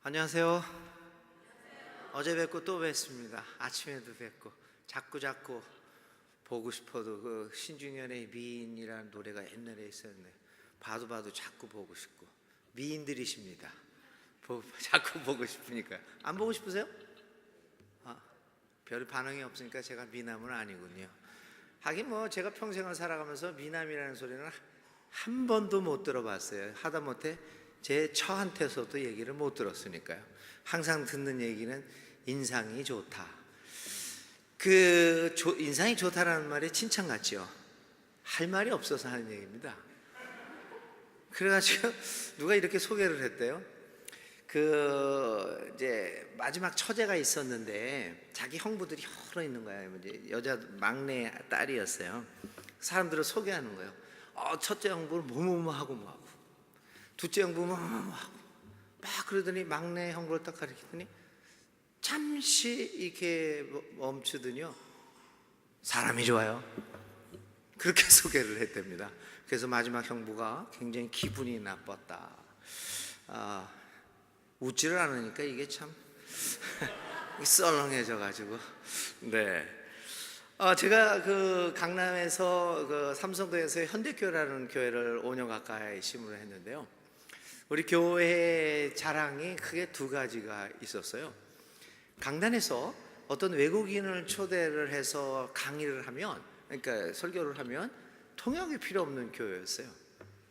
안녕하세요. 어제 뵙고 또 뵙습니다. 아침에도 뵙고 자꾸 보고 싶어도 그 신중현의 미인이라는 노래가 옛날에 있었는데 봐도 자꾸 보고 싶고 미인들이십니다. 자꾸 보고 싶으니까. 안 보고 싶으세요? 별 반응이 없으니까 제가 미남은 아니군요. 하긴 뭐 제가 평생을 살아가면서 미남이라는 소리는 한 번도 못 들어봤어요. 하다못해 제 처한테서도 얘기를 못 들었으니까요. 항상 듣는 얘기는 인상이 좋다. 인상이 좋다라는 말이 칭찬 같죠. 할 말이 없어서 하는 얘기입니다. 그래가지고 누가 이렇게 소개를 했대요. 이제 마지막 처제가 있었는데 자기 형부들이 여러 있는 거예요. 이제 여자 막내 딸이었어요. 사람들을 소개하는 거예요. 첫째 형부는 뭐하고 둘째 형부는 뭐하고 막 그러더니 막내 형부를 딱 가리키더니 잠시 이렇게 멈추더니요, 사람이 좋아요. 그렇게 소개를 했답니다. 그래서 마지막 형부가 굉장히 기분이 나빴다. 웃지를 않으니까 이게 참 썰렁해져 가지고. 네. 제가 강남에서 삼성동에서 현대교회라는 교회를 5년 가까이 심을 했는데요. 우리 교회 자랑이 크게 두 가지가 있었어요. 강단에서 어떤 외국인을 초대를 해서 강의를 하면, 그러니까 설교를 하면 통역이 필요 없는 교회였어요.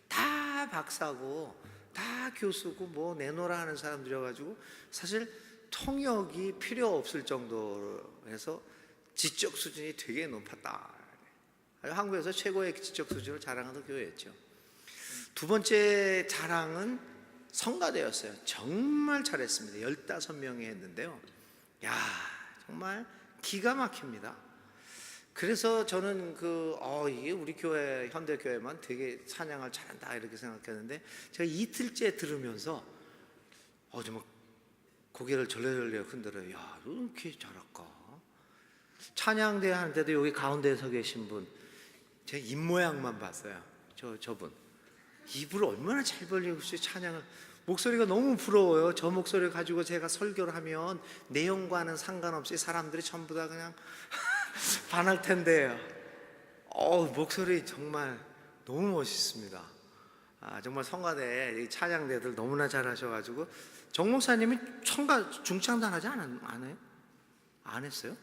다 박사고 다 교수고 뭐 내노라 하는 사람들이어가지고 사실 통역이 필요 없을 정도로 해서 지적 수준이 되게 높았다. 한국에서 최고의 지적 수준을 자랑하던 교회였죠. 두 번째 자랑은 성가대였어요. 정말 잘했습니다. 15명이 했는데요. 야, 정말 기가 막힙니다. 그래서 저는 이게 우리 교회, 현대교회만 되게 찬양을 잘한다 이렇게 생각했는데, 제가 이틀째 들으면서 정말 고개를 절레절레 흔들어요. 야, 너 이렇게 잘할까? 찬양대 하는데도 여기 가운데에 서 계신 분, 제가 입모양만 봤어요. 저분 입을 얼마나 잘 벌리고 찬양을, 목소리가 너무 부러워요. 저 목소리를 가지고 제가 설교를 하면 내용과는 상관없이 사람들이 전부 다 그냥 반할 텐데요. 목소리 정말 너무 멋있습니다. 정말 성가대 찬양대들 너무나 잘하셔가지고, 정 목사님이 중창단 하지 않아요? 안 했어요?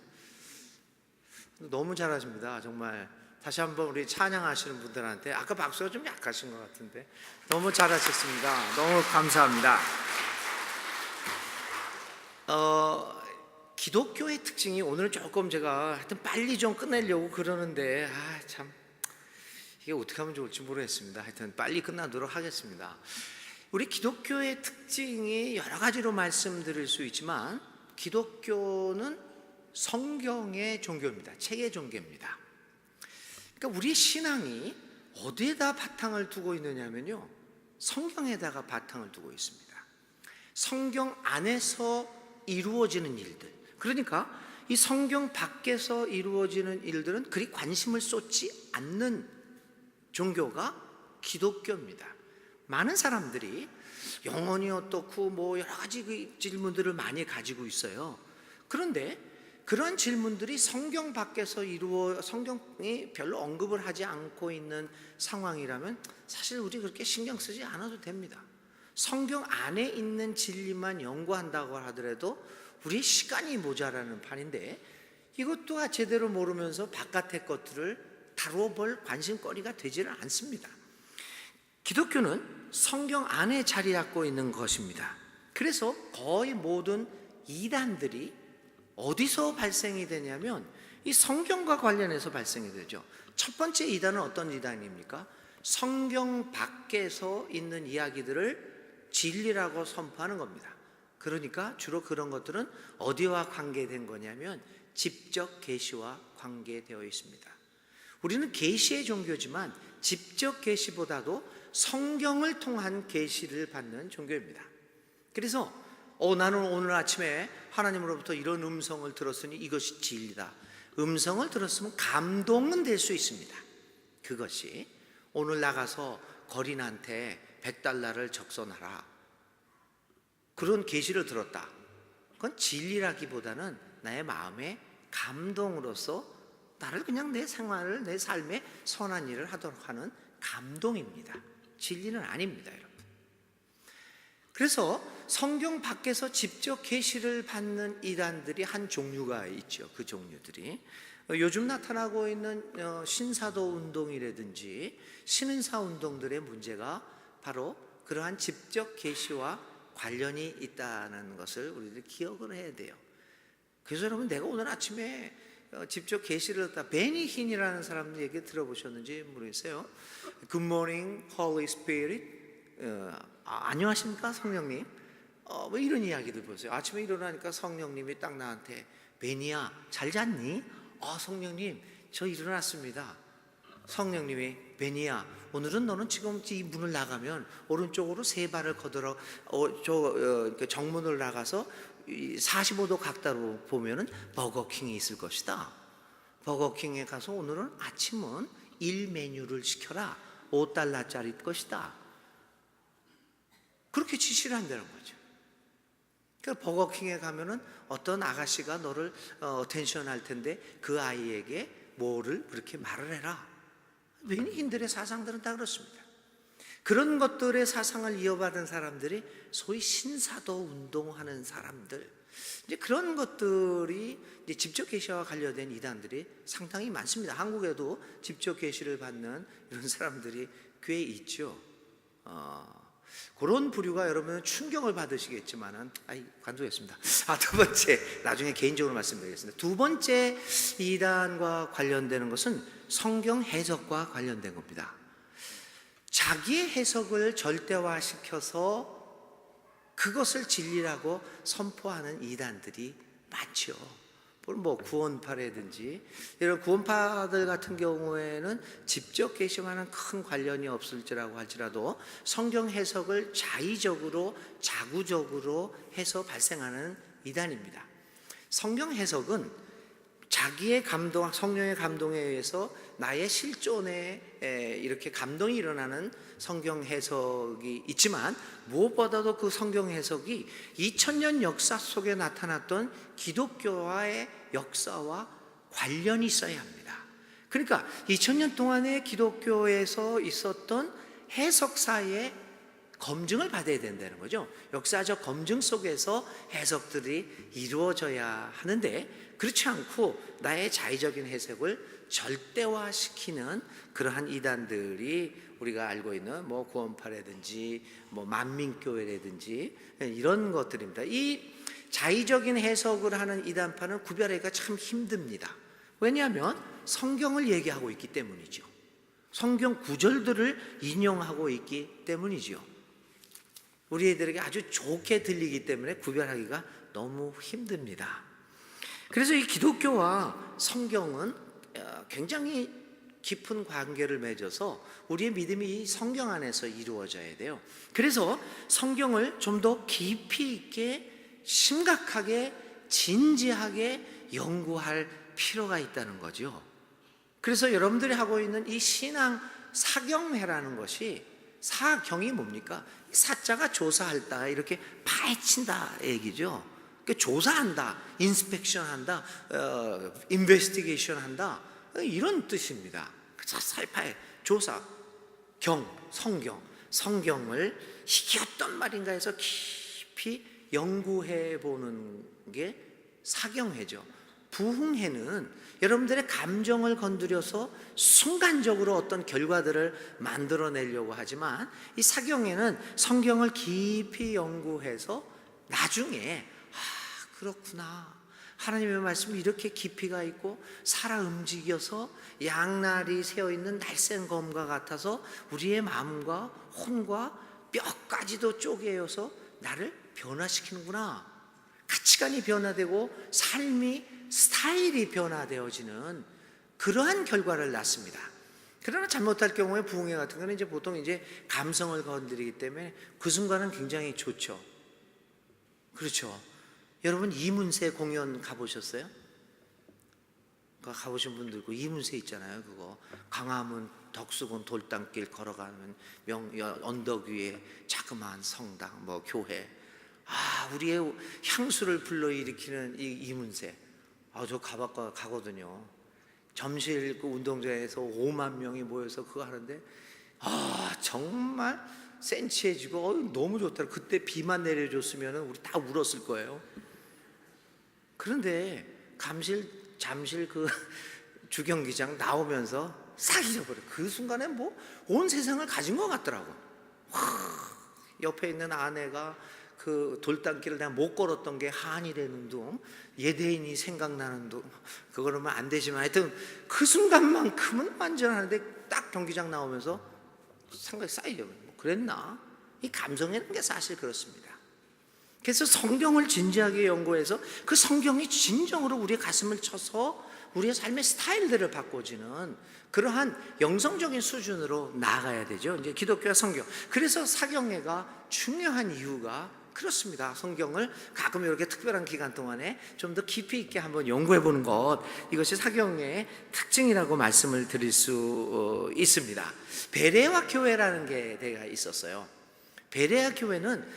너무 잘하십니다. 정말 다시 한번 우리 찬양하시는 분들한테, 아까 박수가 좀 약하신 것 같은데 너무 잘하셨습니다. 너무 감사합니다. 기독교의 특징이, 오늘 조금 제가 하여튼 빨리 좀 끝내려고 그러는데 참 이게 어떻게 하면 좋을지 모르겠습니다. 하여튼 빨리 끝나도록 하겠습니다. 우리 기독교의 특징이 여러 가지로 말씀드릴 수 있지만, 기독교는 성경의 종교입니다. 책의 종교입니다. 그러니까 우리 신앙이 어디에다 바탕을 두고 있느냐면요, 성경에다가 바탕을 두고 있습니다. 성경 안에서 이루어지는 일들, 그러니까 이 성경 밖에서 이루어지는 일들은 그리 관심을 쏟지 않는 종교가 기독교입니다. 많은 사람들이 영혼이 어떻고 뭐 여러 가지 질문들을 많이 가지고 있어요. 그런데 그런 질문들이 성경 밖에서 성경이 별로 언급을 하지 않고 있는 상황이라면 사실 우리 그렇게 신경 쓰지 않아도 됩니다. 성경 안에 있는 진리만 연구한다고 하더라도 우리 시간이 모자라는 판인데, 이것도 제대로 모르면서 바깥의 것들을 다뤄볼 관심거리가 되지를 않습니다. 기독교는 성경 안에 자리 잡고 있는 것입니다. 그래서 거의 모든 이단들이 어디서 발생이 되냐면 이 성경과 관련해서 발생이 되죠. 첫 번째 이단은 어떤 이단입니까? 성경 밖에서 있는 이야기들을 진리라고 선포하는 겁니다. 그러니까 주로 그런 것들은 어디와 관계된 거냐면 집적 계시와 관계되어 있습니다. 우리는 계시의 종교지만 집적 계시보다도 성경을 통한 계시를 받는 종교입니다. 그래서 나는 오늘 아침에 하나님으로부터 이런 음성을 들었으니 이것이 진리다. 음성을 들었으면 감동은 될 수 있습니다. 그것이 오늘 나가서 거린한테 $100를 적선하라, 그런 계시를 들었다. 그건 진리라기보다는 나의 마음의 감동으로서 나를 그냥 내 생활을, 내 삶에 선한 일을 하도록 하는 감동입니다. 진리는 아닙니다, 여러분. 그래서 성경 밖에서 직접 계시를 받는 이단들이 한 종류가 있죠. 그 종류들이 요즘 나타나고 있는 신사도 운동이라든지 신은사 운동들의 문제가 바로 그러한 직접 계시와 관련이 있다는 것을 우리들이 기억을 해야 돼요. 그래서 여러분, 내가 오늘 아침에 직접 계시를 얻다 베니 힌이라는 사람 얘기 들어보셨는지 모르겠어요. Good morning, Holy Spirit. 안녕하십니까 성령님. 뭐 이런 이야기들 보세요. 아침에 일어나니까 성령님이 딱 나한테 베니야 잘 잤니? 성령님 저 일어났습니다. 성령님이 베니야 오늘은 너는 지금 이 문을 나가면 오른쪽으로 세 발을 걷어라. 정문을 나가서 45도 각도로 보면은 버거킹이 있을 것이다. 버거킹에 가서 오늘은 아침은 1메뉴를 시켜라. $5짜리 것이다. 그렇게 지시를 한다는 거죠. 그러니까 버거킹에 가면은 어떤 아가씨가 너를 어텐션 할 텐데 그 아이에게 뭐를 그렇게 말을 해라. 베니힌들의 사상들은 다 그렇습니다. 그런 것들의 사상을 이어받은 사람들이 소위 신사도 운동하는 사람들, 이제 그런 것들이 이제 직접 계시와 관련된 이단들이 상당히 많습니다. 한국에도 직접 계시를 받는 이런 사람들이 꽤 있죠. 그런 부류가 여러분은 충격을 받으시겠지만은 관두겠습니다. 두 번째, 나중에 개인적으로 말씀드리겠습니다. 두 번째 이단과 관련되는 것은 성경 해석과 관련된 겁니다. 자기의 해석을 절대화시켜서 그것을 진리라고 선포하는 이단들이 많죠. 뭐 구원파라든지 이런 구원파들 같은 경우에는 직접 계시와는 큰 관련이 없을지라고 할지라도 성경 해석을 자의적으로 자구적으로 해서 발생하는 이단입니다. 성경 해석은 자기의 감동, 성령의 감동에 의해서 나의 실존에 이렇게 감동이 일어나는 성경 해석이 있지만 무엇보다도 그 성경 해석이 2000년 역사 속에 나타났던 기독교와의 역사와 관련이 있어야 합니다. 그러니까 2000년 동안의 기독교에서 있었던 해석사의 검증을 받아야 된다는 거죠. 역사적 검증 속에서 해석들이 이루어져야 하는데 그렇지 않고 나의 자의적인 해석을 절대화시키는 그러한 이단들이 우리가 알고 있는 뭐 구원파라든지 뭐 만민교회라든지 이런 것들입니다. 이 자의적인 해석을 하는 이단파는 구별하기가 참 힘듭니다. 왜냐하면 성경을 얘기하고 있기 때문이죠. 성경 구절들을 인용하고 있기 때문이죠. 우리 애들에게 아주 좋게 들리기 때문에 구별하기가 너무 힘듭니다. 그래서 이 기독교와 성경은 굉장히 깊은 관계를 맺어서 우리의 믿음이 성경 안에서 이루어져야 돼요. 그래서 성경을 좀 더 깊이 있게 심각하게 진지하게 연구할 필요가 있다는 거죠. 그래서 여러분들이 하고 있는 이 신앙 사경회라는 것이, 사경이 뭡니까? 사자가 조사할다, 이렇게 파헤친다 얘기죠. 그러니까 조사한다, 인스펙션 한다, 인베스티게이션 한다, 이런 뜻입니다. 살파해, 조사, 성경을 이게 어떤 말인가 해서 깊이 연구해 보는 게 사경회죠. 부흥회는 여러분들의 감정을 건드려서 순간적으로 어떤 결과들을 만들어내려고 하지만, 이 사경회는 성경을 깊이 연구해서 나중에 그렇구나, 하나님의 말씀이 이렇게 깊이가 있고 살아 움직여서 양날이 새어있는 날쌘 검과 같아서 우리의 마음과 혼과 뼈까지도 쪼개어서 나를 변화시키는구나, 가치관이 변화되고 삶이 스타일이 변화되어지는 그러한 결과를 낳습니다. 그러나 잘못할 경우에 부흥회 같은 거는 이제 보통 이제 감성을 건드리기 때문에 그 순간은 굉장히 좋죠. 그렇죠. 여러분 이문세 공연 가보셨어요? 가보신 분들 있고, 이문세 있잖아요. 그거 광화문 덕수궁 돌담길 걸어가면 언덕 위에 자그마한 성당, 뭐 교회, 우리의 향수를 불러일으키는 이 이문세. 저 가거든요. 점실 그 운동장에서 5만 명이 모여서 그거 하는데 정말 센치해지고 너무 좋더라고요. 그때 비만 내려줬으면 우리 다 울었을 거예요. 그런데 잠실 그 주경기장 나오면서 싹 잊어버려. 그 순간에 뭐 온 세상을 가진 것 같더라고. 옆에 있는 아내가 그 돌담길을 내가 못 걸었던 게 한이 되는 둥, 예대인이 생각나는 둥, 그거는 안 되지만 하여튼 그 순간만큼은 완전하는데 딱 경기장 나오면서 생각이 쌓이죠. 뭐 그랬나? 이 감성이라는 게 사실 그렇습니다. 그래서 성경을 진지하게 연구해서 그 성경이 진정으로 우리의 가슴을 쳐서 우리의 삶의 스타일들을 바꿔주는 그러한 영성적인 수준으로 나아가야 되죠. 이제 기독교와 성경. 그래서 사경회가 중요한 이유가 그렇습니다. 성경을 가끔 이렇게 특별한 기간 동안에 좀 더 깊이 있게 한번 연구해 보는 것, 이것이 사경회의 특징이라고 말씀을 드릴 수 있습니다. 베레아 교회라는 게 내가 있었어요. 베레아 교회는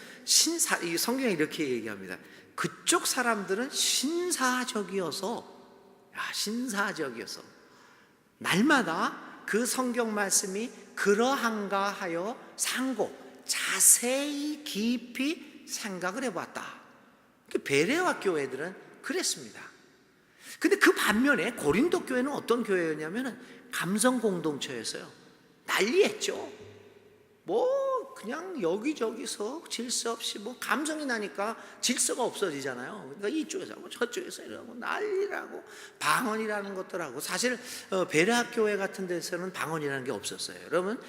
이 성경에 이렇게 얘기합니다. 그쪽 사람들은 신사적이어서 날마다 그 성경 말씀이 그러한가 하여 자세히 깊이 생각을 해봤다. 베레아 교회들은 그랬습니다. 근데 그 반면에 고린도 교회는 어떤 교회였냐면 감성 공동체였어요. 난리했죠. 뭐 그냥 여기저기서 질서 없이 뭐 감성이 나니까 질서가 없어지잖아요. 그러니까 이쪽에서 하고 저쪽에서 이러고 난리라고 방언이라는 것들하고 사실 베레아 교회 같은 데서는 방언이라는 게 없었어요. 여러분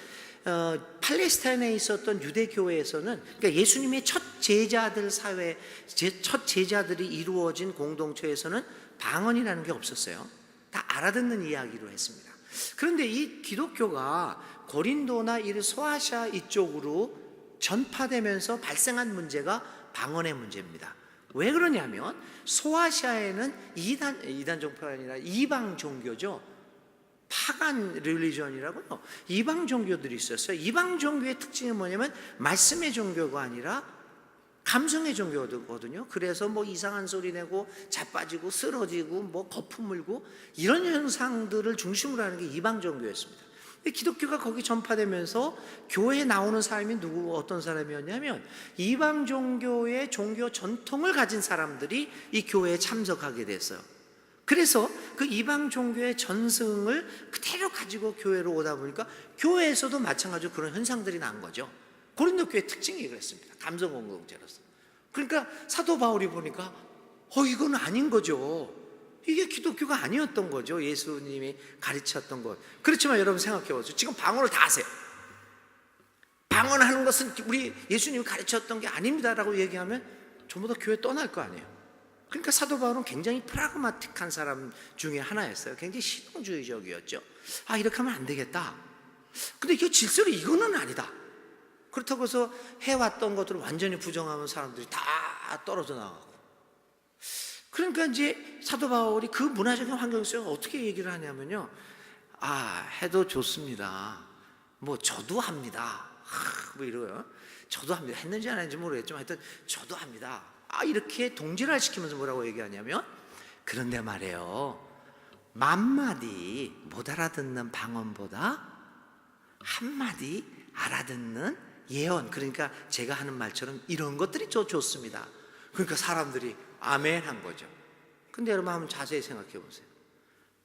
팔레스타인에 있었던 유대 교회에서는 그러니까 예수님의 첫 제자들 사회, 첫 제자들이 이루어진 공동체에서는 방언이라는 게 없었어요. 다 알아듣는 이야기로 했습니다. 그런데 이 기독교가 고린도나 이 소아시아 이쪽으로 전파되면서 발생한 문제가 방언의 문제입니다. 왜 그러냐면 소아시아에는 이단 종파가 아니라 이방 종교죠. 파간 릴리전이라고요. 이방 종교들이 있었어요. 이방 종교의 특징이 뭐냐면 말씀의 종교가 아니라 감성의 종교거든요. 그래서 뭐 이상한 소리 내고 자빠지고 쓰러지고 뭐 거품 물고 이런 현상들을 중심으로 하는 게 이방 종교였습니다. 기독교가 거기 전파되면서 교회에 나오는 사람이 어떤 사람이었냐면 이방 종교의 종교 전통을 가진 사람들이 이 교회에 참석하게 됐어요. 그래서 그 이방 종교의 전승을 그대로 가지고 교회로 오다 보니까 교회에서도 마찬가지로 그런 현상들이 난 거죠. 고린도 교회의 특징이 그랬습니다. 감성 공동체로서. 그러니까 사도 바울이 보니까 이건 아닌 거죠. 이게 기독교가 아니었던 거죠. 예수님이 가르쳤던 것. 그렇지만 여러분 생각해 보세요. 지금 방언을 다 하세요. 방언하는 것은 우리 예수님이 가르쳤던 게 아닙니다라고 얘기하면 전부 다 교회 떠날 거 아니에요. 그러니까 사도 바울은 굉장히 프라그마틱한 사람 중에 하나였어요. 굉장히 실용주의적이었죠. 이렇게 하면 안 되겠다. 근데 이게 질서로 이거는 아니다. 그렇다고 해서 해왔던 것들을 완전히 부정하면 사람들이 다 떨어져 나가고. 그러니까 이제 사도 바울이 그 문화적인 환경 속에서 어떻게 얘기를 하냐면요. 해도 좋습니다. 뭐 저도 합니다. 뭐 이러고요. 저도 합니다. 했는지 안 했는지 모르겠지만 하여튼 저도 합니다. 이렇게 동질을 시키면서 뭐라고 얘기하냐면 그런데 말이에요. 만마디 못 알아듣는 방언보다 한마디 알아듣는 예언, 그러니까 제가 하는 말처럼 이런 것들이 좋습니다. 그러니까 사람들이 아멘 한 거죠. 근데 여러분 한번 자세히 생각해 보세요.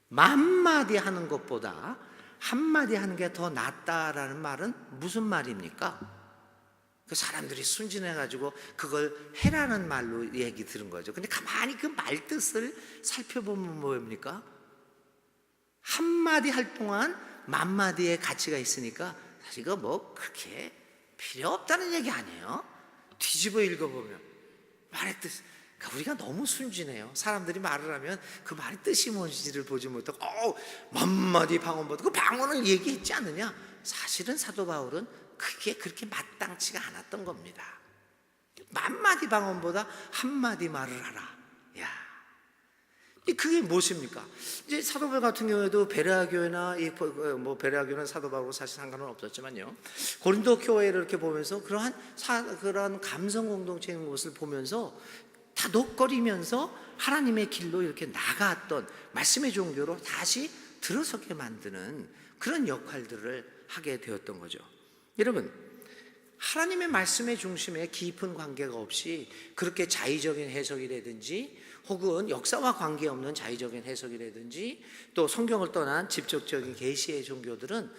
만마디 하는 것보다 한마디 하는 게 더 낫다라는 말은 무슨 말입니까? 그 사람들이 순진해가지고 그걸 해라는 말로 얘기 들은 거죠. 근데 가만히 그 말 뜻을 살펴보면 뭐입니까? 한마디 할 동안 만마디의 가치가 있으니까 사실 이거 뭐 그렇게 필요 없다는 얘기 아니에요. 뒤집어 읽어보면 말의 뜻, 그러니까 우리가 너무 순진해요. 사람들이 말을 하면 그 말의 뜻이 뭔지를 보지 못하고 만마디 방언보다 그 방언을 얘기했지 않느냐. 사실은 사도 바울은 그게 그렇게 마땅치가 않았던 겁니다. 만마디 방언보다 한마디 말을 하라. 그게 무엇입니까? 이제 사도 바울 같은 경우에도 베레아 교회나 베레아 교회는 사도 바울하고 사실 상관은 없었지만요. 고린도 교회를 이렇게 보면서 그러한 감성 공동체인 것을 보면서 다독거리면서 하나님의 길로 이렇게 나갔던 말씀의 종교로 다시 들어서게 만드는 그런 역할들을 하게 되었던 거죠. 여러분, 하나님의 말씀의 중심에 깊은 관계가 없이 그렇게 자의적인 해석이라든지 혹은 역사와 관계없는 자의적인 해석이라든지 또 성경을 떠난 직접적인 계시의 종교들은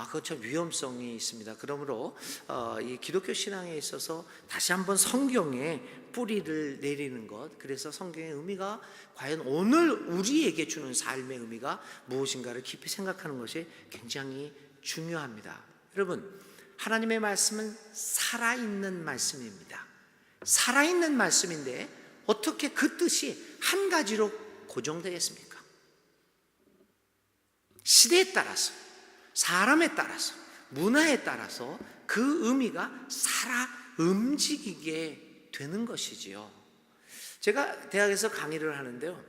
그건 참 위험성이 있습니다. 그러므로 이 기독교 신앙에 있어서 다시 한번 성경에 뿌리를 내리는 것, 그래서 성경의 의미가 과연 오늘 우리에게 주는 삶의 의미가 무엇인가를 깊이 생각하는 것이 굉장히 중요합니다. 여러분, 하나님의 말씀은 살아있는 말씀입니다. 살아있는 말씀인데 어떻게 그 뜻이 한 가지로 고정되겠습니까? 시대에 따라서, 사람에 따라서, 문화에 따라서 그 의미가 살아 움직이게 되는 것이지요. 제가 대학에서 강의를 하는데요,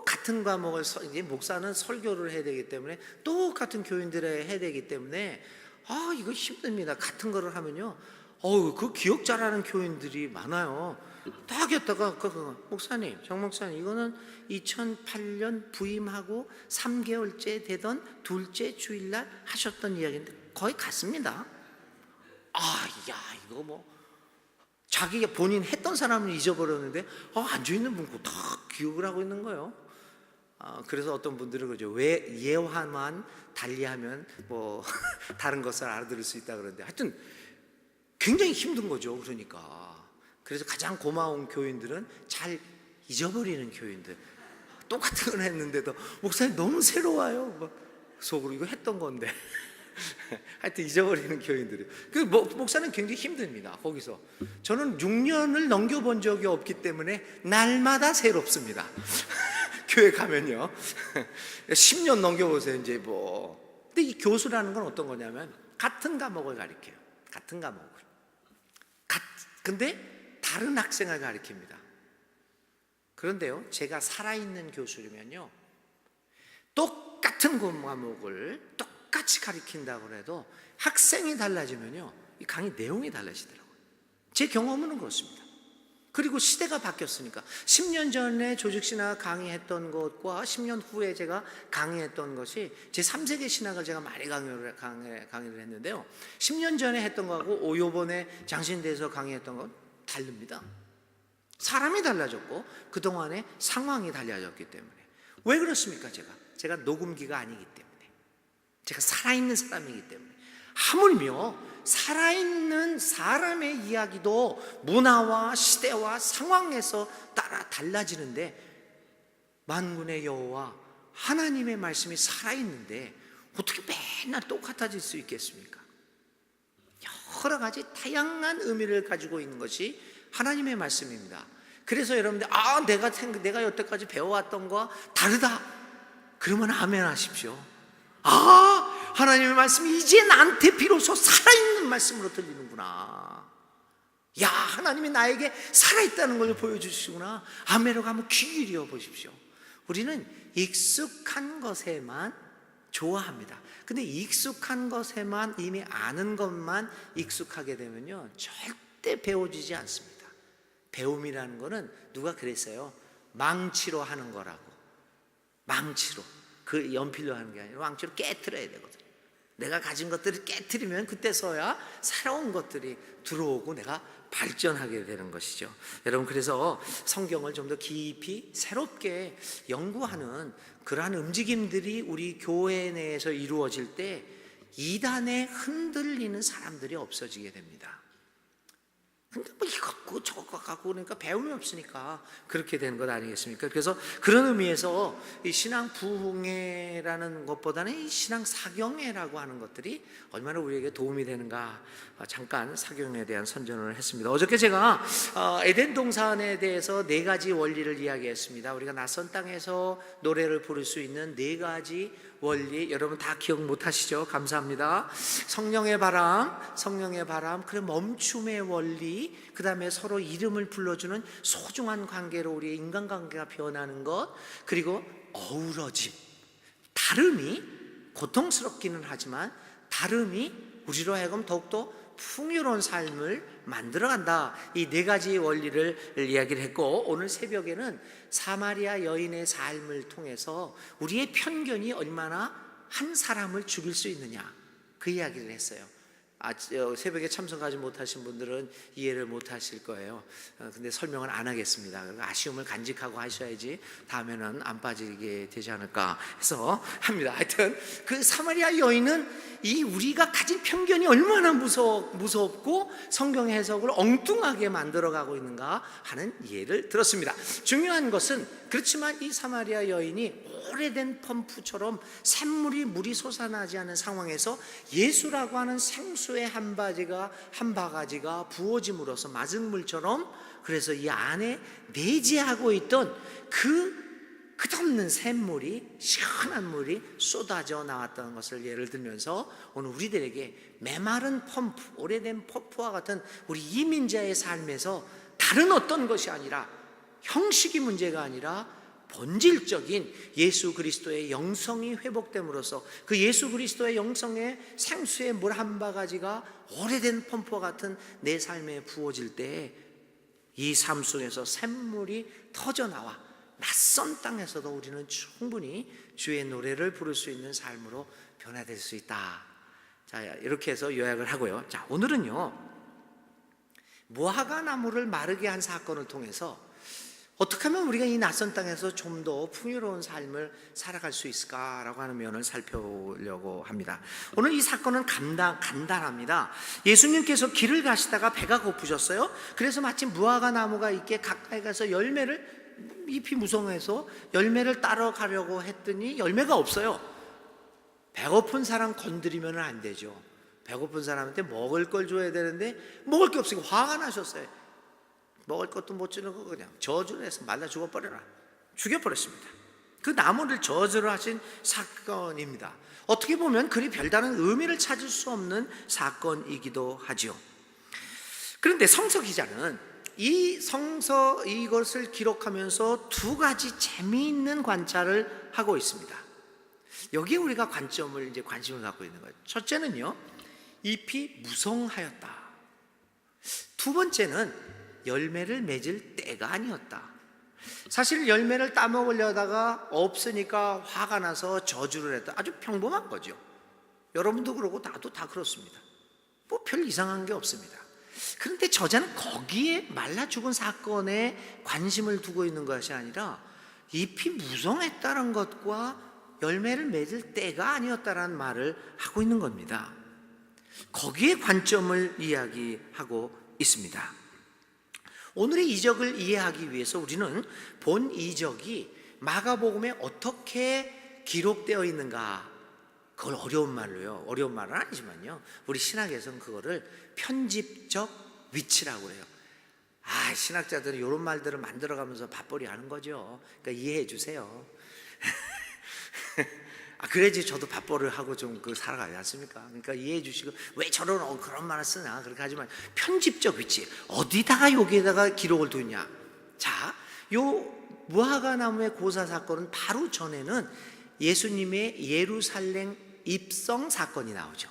같은 과목을 이제 목사는 설교를 해야 되기 때문에 똑같은 교인들에 해야 되기 때문에 이거 힘듭니다. 같은 거를 하면요, 그 기억 잘하는 교인들이 많아요. 딱 했다가 목사님, 정 목사님, 이거는 2008년 부임하고 3개월째 되던 둘째 주일날 하셨던 이야기인데 거의 같습니다. 이거 자기가 본인 했던 사람은 잊어버렸는데 앉아있는 분고 다 기억을 하고 있는 거예요. 그래서 어떤 분들은 그러죠. 왜 예화만 달리하면 다른 것을 알아들을 수 있다 그러는데, 하여튼 굉장히 힘든 거죠. 그래서 가장 고마운 교인들은 잘 잊어버리는 교인들. 똑같은 걸 했는데도 목사님 너무 새로워요. 속으로 이거 했던 건데. 하여튼 잊어버리는 교인들이. 목사는 굉장히 힘듭니다. 거기서 저는 6년을 넘겨본 적이 없기 때문에 날마다 새롭습니다. 교회 가면요 10년 넘겨보세요. 이제 근데 이 교수라는 건 어떤 거냐면 같은 과목을 가르쳐요. 같은 과목을. 근데 다른 학생을 가르칩니다. 그런데요, 제가 살아있는 교수라면요, 똑같은 과목을 똑같이 가르친다고 해도 학생이 달라지면요, 이 강의 내용이 달라지더라고요. 제 경험은 그렇습니다. 그리고 시대가 바뀌었으니까 10년 전에 조직신학 강의했던 것과 10년 후에 제가 강의했던 것이, 제 3세계 신학을 제가 많이 강의를 했는데요, 10년 전에 했던 거하고 요번에 장신대에서 강의했던 건 다릅니다. 사람이 달라졌고 그동안의 상황이 달라졌기 때문에. 왜 그렇습니까? 제가 녹음기가 아니기 때문에, 제가 살아있는 사람이기 때문에. 하물며 살아있는 사람의 이야기도 문화와 시대와 상황에서 따라 달라지는데, 만군의 여호와 하나님의 말씀이 살아있는데 어떻게 맨날 똑같아질 수 있겠습니까? 여러 가지 다양한 의미를 가지고 있는 것이 하나님의 말씀입니다. 그래서 여러분들 내가 여태까지 배워왔던 거와 다르다 그러면 아멘 하십시오. 하나님의 말씀이 이제 나한테 비로소 살아있는 말씀으로 들리는구나. 하나님이 나에게 살아있다는 걸 보여주시구나. 아멘으로 가면 귀 기울여 보십시오. 우리는 익숙한 것에만 좋아합니다. 근데 익숙한 것에만, 이미 아는 것만 익숙하게 되면요, 절대 배워지지 않습니다. 배움이라는 거는 누가 그랬어요? 망치로 하는 거라고. 망치로, 그 연필로 하는 게 아니라 망치로 깨트려야 되거든요. 내가 가진 것들을 깨트리면 그때서야 새로운 것들이 들어오고 내가 발전하게 되는 것이죠. 여러분, 그래서 성경을 좀 더 깊이 새롭게 연구하는 그러한 움직임들이 우리 교회 내에서 이루어질 때 이단에 흔들리는 사람들이 없어지게 됩니다. 근데 이거 갖고 저거 갖고 그러니까 배움이 없으니까 그렇게 되는 것 아니겠습니까? 그래서 그런 의미에서 이 신앙 부흥회라는 것보다는 이 신앙 사경회라고 하는 것들이 얼마나 우리에게 도움이 되는가, 잠깐 사경에 대한 선전을 했습니다. 어저께 제가 에덴 동산에 대해서 4가지 원리를 이야기했습니다. 우리가 낯선 땅에서 노래를 부를 수 있는 4가지 원리 여러분 다 기억 못하시죠? 감사합니다. 성령의 바람, 그래 멈춤의 원리, 그 다음에 서로 이름을 불러주는 소중한 관계로 우리의 인간관계가 변하는 것, 그리고 어우러짐. 다름이 고통스럽기는 하지만 다름이 우리로 하여금 더욱더 풍요로운 삶을 만들어간다. 이 네 가지 원리를 이야기를 했고, 오늘 새벽에는 사마리아 여인의 삶을 통해서 우리의 편견이 얼마나 한 사람을 죽일 수 있느냐, 그 이야기를 했어요. 새벽에 참석하지 못하신 분들은 이해를 못하실 거예요. 근데 설명을 안 하겠습니다. 아쉬움을 간직하고 하셔야지 다음에는 안 빠지게 되지 않을까 해서 합니다. 하여튼 그 사마리아 여인은 이 우리가 가진 편견이 얼마나 무섭고 성경 해석을 엉뚱하게 만들어가고 있는가 하는 이해를 들었습니다. 중요한 것은, 그렇지만 이 사마리아 여인이 오래된 펌프처럼 물이 솟아나지 않은 상황에서 예수라고 하는 생수의 한 바가지가 부어짐으로써 맞은 물처럼, 그래서 이 안에 내재하고 있던 끝없는 샘물이, 시원한 물이 쏟아져 나왔다는 것을 예를 들면서 오늘 우리들에게 메마른 펌프, 오래된 펌프와 같은 우리 이민자의 삶에서 다른 어떤 것이 아니라, 형식이 문제가 아니라 본질적인 예수 그리스도의 영성이 회복됨으로써 그 예수 그리스도의 영성의 생수의 물 한 바가지가 오래된 펌프와 같은 내 삶에 부어질 때 이 삶 속에서 샘물이 터져나와 낯선 땅에서도 우리는 충분히 주의 노래를 부를 수 있는 삶으로 변화될 수 있다. 자, 이렇게 해서 요약을 하고요. 자, 오늘은요, 무화과 나무를 마르게 한 사건을 통해서 어떻게 하면 우리가 이 낯선 땅에서 좀 더 풍요로운 삶을 살아갈 수 있을까라고 하는 면을 살펴보려고 합니다. 오늘 이 사건은 간단합니다. 예수님께서 길을 가시다가 배가 고프셨어요. 그래서 마침 무화과 나무가 있게 가까이 가서 잎이 무성해서 열매를 따러 가려고 했더니 열매가 없어요. 배고픈 사람 건드리면 안 되죠. 배고픈 사람한테 먹을 걸 줘야 되는데 먹을 게 없으니까 화가 나셨어요. 먹을 것도 못 주는 거 그냥 저주를 해서 말라 죽어버려라, 죽여버렸습니다. 그 나무를 저주를 하신 사건입니다. 어떻게 보면 그리 별다른 의미를 찾을 수 없는 사건이기도 하죠. 그런데 성서 기자는 이것을 기록하면서 두 가지 재미있는 관찰을 하고 있습니다. 여기에 우리가 관심을 갖고 있는 거예요. 첫째는요, 잎이 무성하였다. 두 번째는 열매를 맺을 때가 아니었다. 사실 열매를 따먹으려다가 없으니까 화가 나서 저주를 했다. 아주 평범한 거죠. 여러분도 그러고 나도 다 그렇습니다. 뭐 별 이상한 게 없습니다. 그런데 저자는 거기에 말라 죽은 사건에 관심을 두고 있는 것이 아니라 잎이 무성했다는 것과 열매를 맺을 때가 아니었다는 말을 하고 있는 겁니다. 거기에 관점을 이야기하고 있습니다. 오늘의 이적을 이해하기 위해서 우리는 본 이적이 마가복음에 어떻게 기록되어 있는가, 그걸 어려운 말은 아니지만요, 우리 신학에서는 그거를 편집적 위치라고 그래요. 신학자들은 이런 말들을 만들어가면서 밥벌이 하는 거죠. 그러니까 이해해 주세요. 그래야지 저도 밥벌이를 하고 좀 살아가지 않습니까? 그러니까 이해해 주시고, 왜 저런 그런 말을 쓰나 그렇게 하지만, 편집적 위치, 어디다가 여기에다가 기록을 두냐. 자, 요 무화과 나무의 고사 사건은 바로 전에는 예수님의 예루살렘 입성 사건이 나오죠.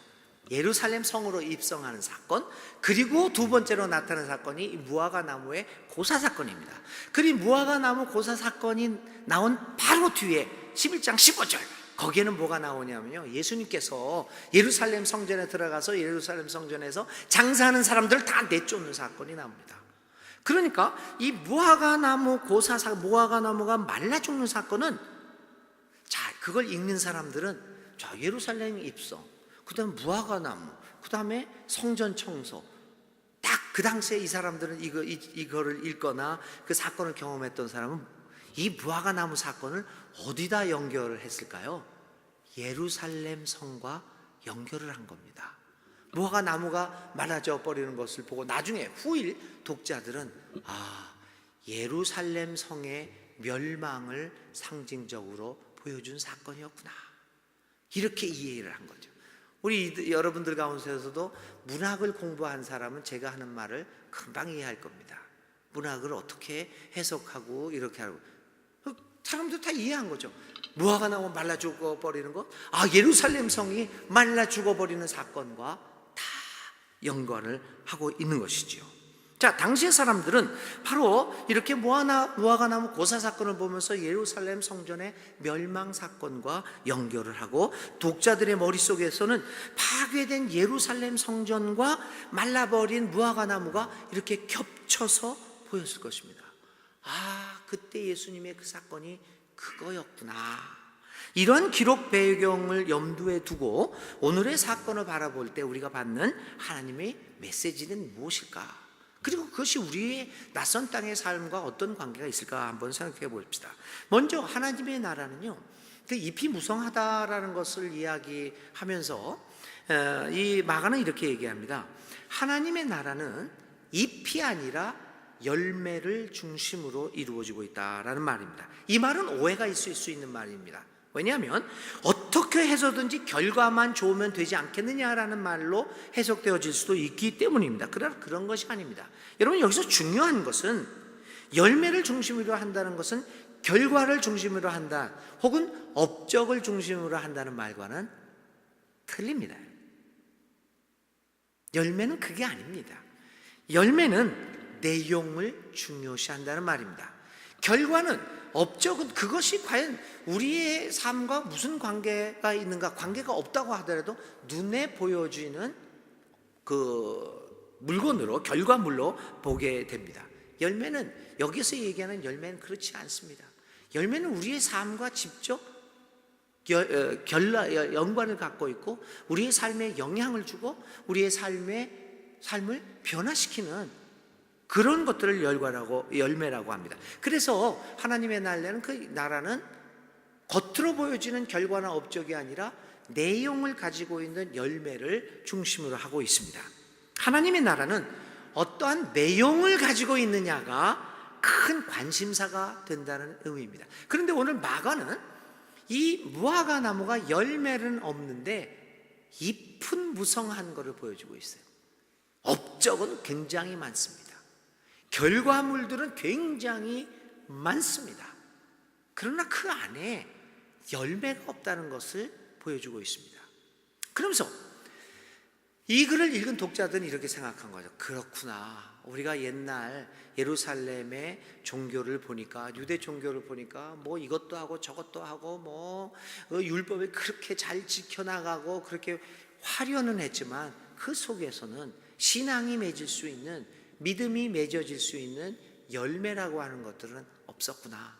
예루살렘 성으로 입성하는 사건, 그리고 두 번째로 나타난 사건이 이 무화과 나무의 고사 사건입니다. 그리고 무화과 나무 고사 사건이 나온 바로 뒤에 11장 15절, 거기에는 뭐가 나오냐면요, 예수님께서 예루살렘 성전에 들어가서 예루살렘 성전에서 장사하는 사람들을 다 내쫓는 사건이 나옵니다. 그러니까 이 무화과 나무가 말라 죽는 사건은, 자, 그걸 읽는 사람들은 예루살렘 입성, 그 다음에 무화과 나무, 그 다음에 성전 청소, 딱 그 당시에 이 사람들은 이거를 읽거나 그 사건을 경험했던 사람은 이 무화과 나무 사건을 어디다 연결을 했을까요? 예루살렘 성과 연결을 한 겁니다. 무화과 나무가 말라져 버리는 것을 보고 나중에 후일 독자들은 예루살렘 성의 멸망을 상징적으로 보여준 사건이었구나. 이렇게 이해를 한 거죠. 우리 여러분들 가운데서도 문학을 공부한 사람은 제가 하는 말을 금방 이해할 겁니다. 문학을 어떻게 해석하고 이렇게 하고, 사람들 다 이해한 거죠. 무화과 나무 말라 죽어버리는 것, 예루살렘 성이 말라 죽어버리는 사건과 다 연관을 하고 있는 것이죠. 자, 당시의 사람들은 바로 이렇게 무화과 나무 고사 사건을 보면서 예루살렘 성전의 멸망 사건과 연결을 하고, 독자들의 머릿속에서는 파괴된 예루살렘 성전과 말라버린 무화과 나무가 이렇게 겹쳐서 보였을 것입니다. 그때 예수님의 그 사건이 그거였구나. 이런 기록 배경을 염두에 두고 오늘의 사건을 바라볼 때 우리가 받는 하나님의 메시지는 무엇일까? 그리고 그것이 우리의 낯선 땅의 삶과 어떤 관계가 있을까 한번 생각해 봅시다. 먼저 하나님의 나라는요, 그 잎이 무성하다라는 것을 이야기하면서 이 마가는 이렇게 얘기합니다. 하나님의 나라는 잎이 아니라 열매를 중심으로 이루어지고 있다라는 말입니다. 이 말은 오해가 있을 수 있는 말입니다. 왜냐하면 어떻게 해서든지 결과만 좋으면 되지 않겠느냐라는 말로 해석되어질 수도 있기 때문입니다. 그러나 그런 것이 아닙니다. 여러분, 여기서 중요한 것은 열매를 중심으로 한다는 것은 결과를 중심으로 한다, 혹은 업적을 중심으로 한다는 말과는 틀립니다. 열매는 그게 아닙니다. 열매는 내용을 중요시한다는 말입니다. 결과는, 업적은 그것이 과연 우리의 삶과 무슨 관계가 있는가, 관계가 없다고 하더라도 눈에 보여지는 그 물건으로, 결과물로 보게 됩니다. 열매는, 여기서 얘기하는 열매는 그렇지 않습니다. 열매는 우리의 삶과 직접 연관을 갖고 있고, 우리의 삶에 영향을 주고 우리의 삶을 변화시키는 그런 것들을 열매라고 합니다. 그래서 하나님의 나라는 겉으로 보여지는 결과나 업적이 아니라 내용을 가지고 있는 열매를 중심으로 하고 있습니다. 하나님의 나라는 어떠한 내용을 가지고 있느냐가 큰 관심사가 된다는 의미입니다. 그런데 오늘 마가는 이 무화과 나무가 열매는 없는데 잎은 무성한 것을 보여주고 있어요. 업적은 굉장히 많습니다. 결과물들은 굉장히 많습니다. 그러나 그 안에 열매가 없다는 것을 보여주고 있습니다. 그러면서 이 글을 읽은 독자들은 이렇게 생각한 거죠. 그렇구나. 우리가 옛날 예루살렘의 종교를 보니까, 유대 종교를 보니까 뭐 이것도 하고 저것도 하고 뭐 율법에 그렇게 잘 지켜나가고 그렇게 화려는 했지만 그 속에서는 신앙이 맺을 수 있는, 믿음이 맺어질 수 있는 열매라고 하는 것들은 없었구나.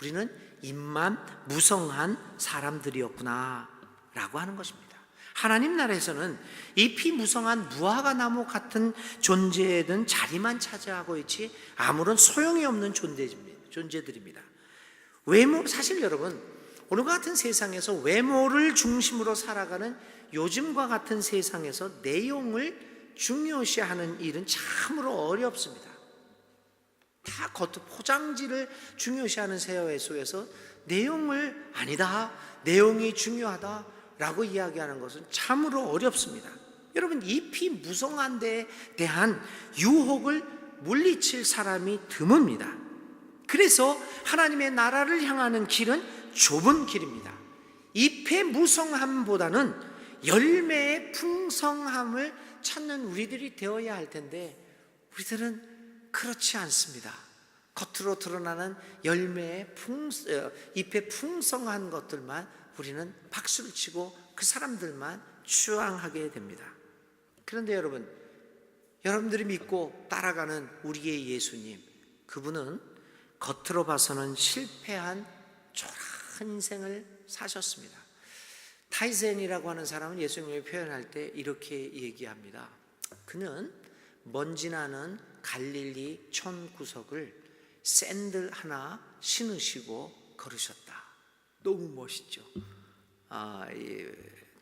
우리는 잎만 무성한 사람들이었구나 라고 하는 것입니다. 하나님 나라에서는 잎이 무성한 무화과 나무 같은 존재든 자리만 차지하고 있지 아무런 소용이 없는 존재들입니다. 사실 여러분, 오늘과 같은 세상에서 외모를 중심으로 살아가는 요즘과 같은 세상에서 내용을 중요시하는 일은 참으로 어렵습니다. 다 겉 포장지를 중요시하는 세월 속에서 내용을 아니다, 내용이 중요하다라고 이야기하는 것은 참으로 어렵습니다. 여러분, 잎이 무성한 데에 대한 유혹을 물리칠 사람이 드뭅니다. 그래서 하나님의 나라를 향하는 길은 좁은 길입니다. 잎의 무성함보다는 열매의 풍성함을 찾는 우리들이 되어야 할 텐데 우리들은 그렇지 않습니다. 겉으로 드러나는 잎의 풍성한 것들만 우리는 박수를 치고 그 사람들만 추앙하게 됩니다. 그런데 여러분들이 믿고 따라가는 우리의 예수님, 그분은 겉으로 봐서는 실패한 초라한 인생을 사셨습니다. 타이젠이라고 하는 사람은 예수님을 표현할 때 이렇게 얘기합니다. 그는 먼지나는 갈릴리 촌구석을 샌들 하나 신으시고 걸으셨다. 너무 멋있죠.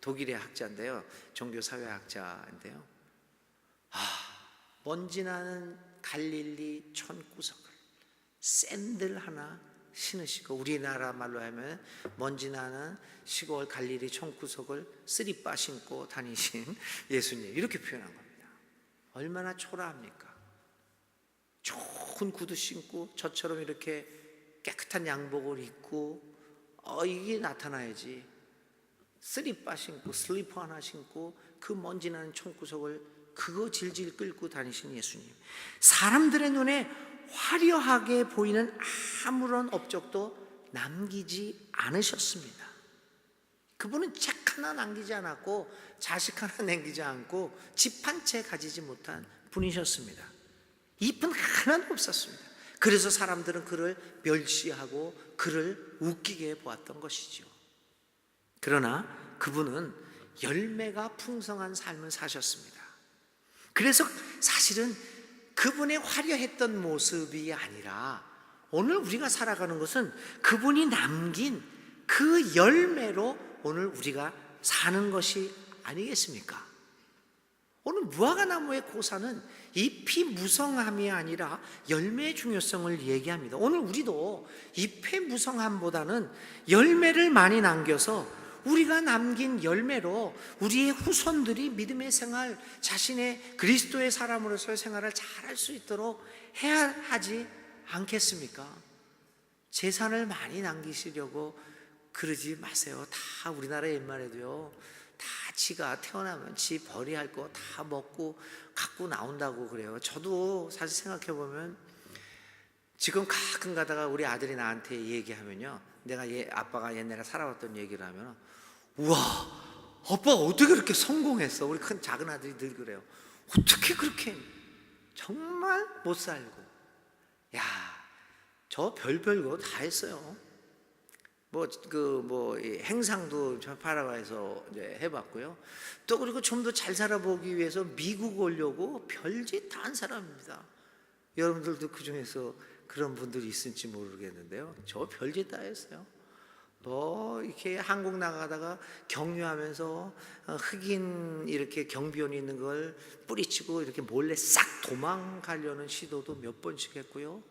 독일의 학자인데요, 종교사회학자인데요. 먼지나는 갈릴리 촌구석을 샌들 하나 신으시고, 우리나라 말로 하면 먼지 나는 시골 갈릴리 총구석을 쓰리빠 신고 다니신 예수님, 이렇게 표현한 겁니다. 얼마나 초라합니까? 좋은 구두 신고 저처럼 이렇게 깨끗한 양복을 입고 이게 나타나야지. 쓰리빠 신고 슬리퍼 하나 신고 그 먼지 나는 총구석을 그거 질질 끌고 다니신 예수님, 사람들의 눈에 화려하게 보이는 아무런 업적도 남기지 않으셨습니다. 그분은 책 하나 남기지 않았고 자식 하나 남기지 않고 집 한 채 가지지 못한 분이셨습니다. 잎은 하나도 없었습니다. 그래서 사람들은 그를 멸시하고 그를 웃기게 보았던 것이죠. 그러나 그분은 열매가 풍성한 삶을 사셨습니다. 그래서 사실은 그분의 화려했던 모습이 아니라 오늘 우리가 살아가는 것은 그분이 남긴 그 열매로 오늘 우리가 사는 것이 아니겠습니까? 오늘 무화과나무의 고사는 잎이 무성함이 아니라 열매의 중요성을 얘기합니다. 오늘 우리도 잎의 무성함보다는 열매를 많이 남겨서 우리가 남긴 열매로 우리의 후손들이 믿음의 생활, 자신의 그리스도의 사람으로서의 생활을 잘할 수 있도록 해야 하지 않겠습니까? 재산을 많이 남기시려고 그러지 마세요. 다 우리나라 옛말에도요, 다 지가 태어나면 지 벌이할 거 다 먹고 갖고 나온다고 그래요. 저도 사실 생각해 보면 지금 가끔 가다가 우리 아들이 나한테 얘기하면요, 내가 아빠가 옛날에 살아왔던 얘기를 하면, 우와, 아빠가 어떻게 그렇게 성공했어? 우리 큰 작은 아들이 늘 그래요. 어떻게 그렇게 정말 못 살고, 야, 저 별거 다 했어요. 행상도 저 파라과에서 이제 해봤고요. 또 그리고 좀 더 잘 살아보기 위해서 미국 오려고 별짓 다 한 사람입니다. 여러분들도 그 중에서 그런 분들이 있을지 모르겠는데요. 저 별짓 다 했어요. 이렇게 한국 나가다가 경유하면서 흑인 이렇게 경비원이 있는 걸 뿌리치고 이렇게 몰래 싹 도망가려는 시도도 몇 번씩 했고요.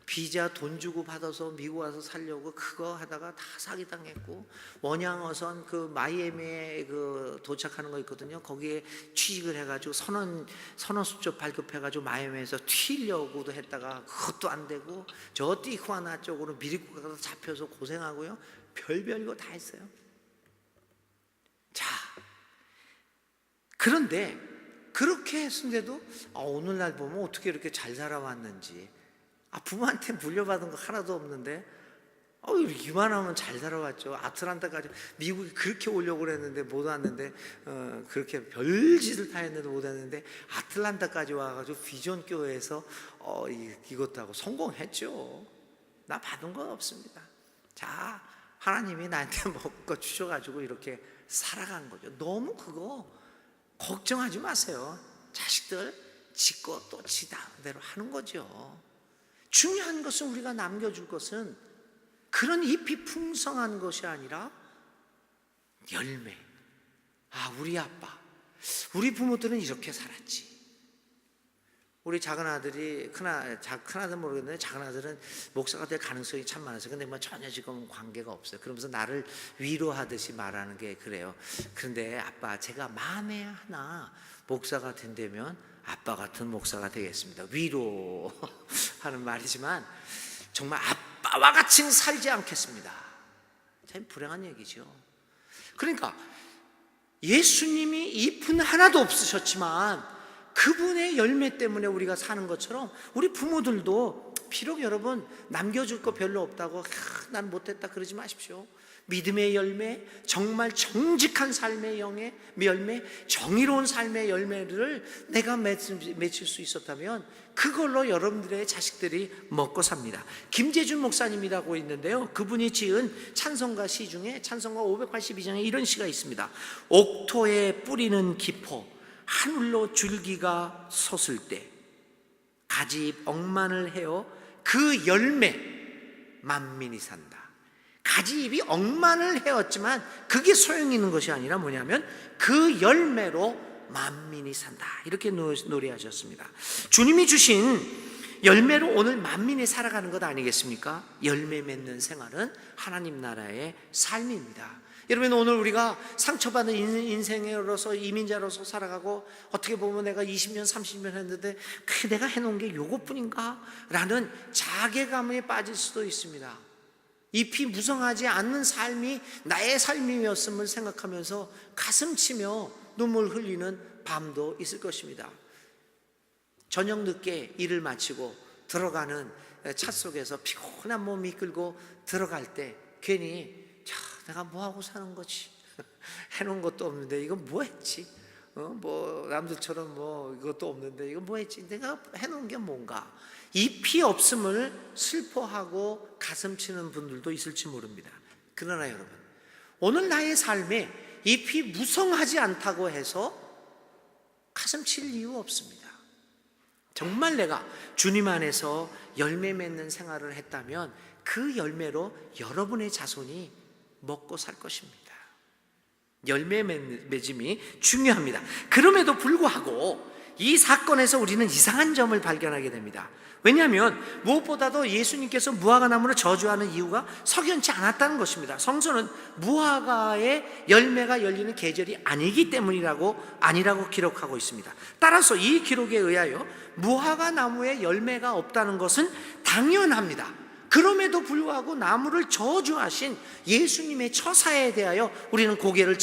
비자 돈 주고 받아서 미국 와서 살려고 그거 하다가 다 사기당했고, 원양어선 그 마이애미에 그 도착하는 거 있거든요. 거기에 취직을 해가지고 선원수첩 발급해가지고 마이애미에서 튀려고도 했다가 그것도 안 되고, 저 티후아나 쪽으로 미국 가서 잡혀서 고생하고요. 별거 다 했어요. 자, 그런데 그렇게 했는데도 오늘날 보면 어떻게 이렇게 잘 살아왔는지, 부모한테 물려받은 거 하나도 없는데 이만하면 잘 살아왔죠. 아틀란타까지 미국이 그렇게 오려고 그랬는데 못 왔는데, 그렇게 별짓을 다 했는데 못 왔는데 아틀란타까지 와가지고 비전 교회에서 이것도 하고 성공했죠. 나 받은 건 없습니다. 자, 하나님이 나한테 먹을 거 주셔가지고 이렇게 살아간 거죠. 너무 그거 걱정하지 마세요. 자식들 지껏 또 지대로 하는 거죠. 중요한 것은, 우리가 남겨줄 것은 그런 잎이 풍성한 것이 아니라 열매. 우리 아빠, 우리 부모들은 이렇게 살았지. 우리 작은 아들이, 큰 아들은 모르겠는데 작은 아들은 목사가 될 가능성이 참 많았어요. 근데 전혀 지금 관계가 없어요. 그러면서 나를 위로하듯이 말하는 게 그래요. 그런데 아빠, 제가 만에 하나 목사가 된다면 아빠 같은 목사가 되겠습니다. 위로하는 말이지만 정말 아빠와 같이 살지 않겠습니다. 참 불행한 얘기죠. 그러니까 예수님이 잎은 하나도 없으셨지만 그분의 열매 때문에 우리가 사는 것처럼, 우리 부모들도 비록 여러분 남겨줄 거 별로 없다고 난 못했다 그러지 마십시오. 믿음의 열매, 정말 정직한 삶의 열매, 정의로운 삶의 열매를 내가 맺을 수 있었다면 그걸로 여러분들의 자식들이 먹고 삽니다. 김재준 목사님이라고 있는데요, 그분이 지은 찬송가 시 중에 찬송가 582장에 이런 시가 있습니다. 옥토에 뿌리는 기포, 하늘로 줄기가 솟을 때 가지잎 억만을 헤어 그 열매 만민이 산다. 가지잎이 억만을 헤었지만 그게 소용이 있는 것이 아니라 뭐냐면 그 열매로 만민이 산다. 이렇게 노래하셨습니다. 주님이 주신 열매로 오늘 만민이 살아가는 것 아니겠습니까? 열매 맺는 생활은 하나님 나라의 삶입니다. 여러분, 오늘 우리가 상처받은 인생으로서 이민자로서 살아가고, 어떻게 보면 내가 20년 30년 했는데 그게 내가 해놓은 게 요것뿐인가? 라는 자괴감에 빠질 수도 있습니다. 잎이 무성하지 않는 삶이 나의 삶이었음을 생각하면서 가슴 치며 눈물 흘리는 밤도 있을 것입니다. 저녁 늦게 일을 마치고 들어가는 차 속에서 피곤한 몸 이끌고 들어갈 때 괜히 내가 뭐하고 사는 거지? 해놓은 것도 없는데 이건 뭐 했지? 뭐 남들처럼 뭐 이것도 없는데 이건 뭐 했지? 내가 해놓은 게 뭔가? 잎이 없음을 슬퍼하고 가슴 치는 분들도 있을지 모릅니다. 그러나 여러분, 오늘 나의 삶에 잎이 무성하지 않다고 해서 가슴 칠 이유 없습니다. 정말 내가 주님 안에서 열매 맺는 생활을 했다면 그 열매로 여러분의 자손이 먹고 살 것입니다. 열매 맺음이 중요합니다. 그럼에도 불구하고 이 사건에서 우리는 이상한 점을 발견하게 됩니다. 왜냐하면 무엇보다도 예수님께서 무화과 나무를 저주하는 이유가 석연치 않았다는 것입니다. 성서는 무화과의 열매가 열리는 계절이 아니라고 기록하고 있습니다. 따라서 이 기록에 의하여 무화과 나무에 열매가 없다는 것은 당연합니다. 그럼에도 불구하고 나무를 저주하신 예수님의 처사에 대하여 우리는 고개를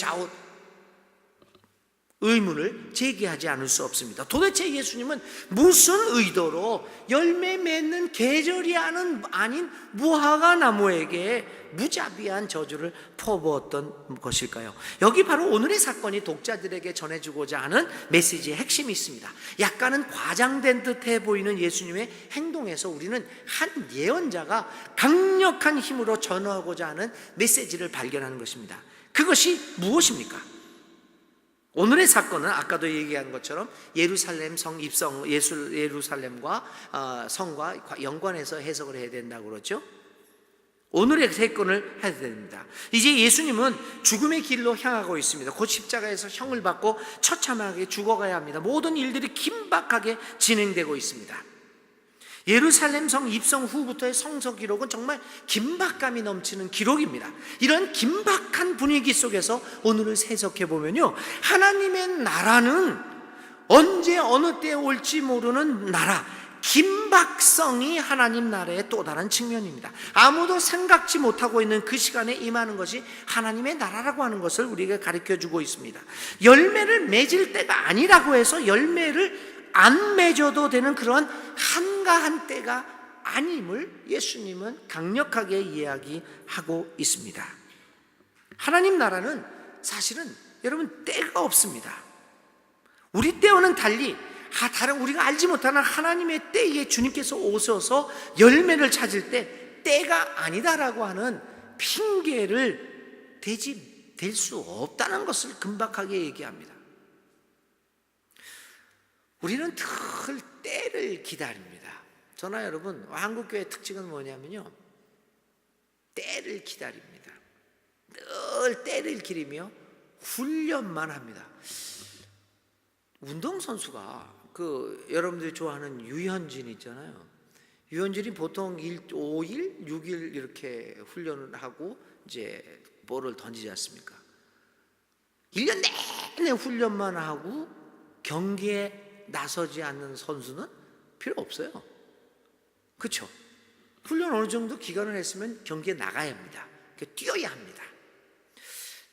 의문을 제기하지 않을 수 없습니다. 도대체 예수님은 무슨 의도로 열매 맺는 계절이 아닌 무화과 나무에게 무자비한 저주를 퍼부었던 것일까요? 여기 바로 오늘의 사건이 독자들에게 전해주고자 하는 메시지의 핵심이 있습니다. 약간은 과장된 듯해 보이는 예수님의 행동에서 우리는 한 예언자가 강력한 힘으로 전하고자 하는 메시지를 발견하는 것입니다. 그것이 무엇입니까? 오늘의 사건은 아까도 얘기한 것처럼 예루살렘 성 입성, 예루살렘과 성과 연관해서 해석을 해야 된다고 그러죠. 오늘의 사건을 해야 됩니다. 이제 예수님은 죽음의 길로 향하고 있습니다. 곧 십자가에서 형을 받고 처참하게 죽어가야 합니다. 모든 일들이 긴박하게 진행되고 있습니다. 예루살렘 성 입성 후부터의 성서 기록은 정말 긴박감이 넘치는 기록입니다. 이런 긴박한 분위기 속에서 오늘을 해석해 보면요, 하나님의 나라는 언제 어느 때에 올지 모르는 나라, 긴박성이 하나님 나라의 또 다른 측면입니다. 아무도 생각지 못하고 있는 그 시간에 임하는 것이 하나님의 나라라고 하는 것을 우리에게 가르쳐주고 있습니다. 열매를 맺을 때가 아니라고 해서 열매를 안 맺어도 되는 그런 한가한 때가 아님을 예수님은 강력하게 이야기하고 있습니다. 하나님 나라는 사실은 여러분 때가 없습니다. 우리 때와는 달리 다른 우리가 알지 못하는 하나님의 때에 주님께서 오셔서 열매를 찾을 때 때가 아니다라고 하는 핑계를 댈 수 없다는 것을 금박하게 얘기합니다. 우리는 늘 때를 기다립니다. 저나 여러분, 한국교회의 특징은 뭐냐면요, 때를 기다립니다. 늘 때를 기리며 훈련만 합니다. 운동선수가 여러분들이 좋아하는 유현진 있잖아요. 유현진이 보통 5일, 6일 이렇게 훈련을 하고 이제 볼을 던지지 않습니까? 1년 내내 훈련만 하고 경기에 나서지 않는 선수는 필요 없어요. 그렇죠? 훈련 어느 정도 기간을 했으면 경기에 나가야 합니다. 뛰어야 합니다.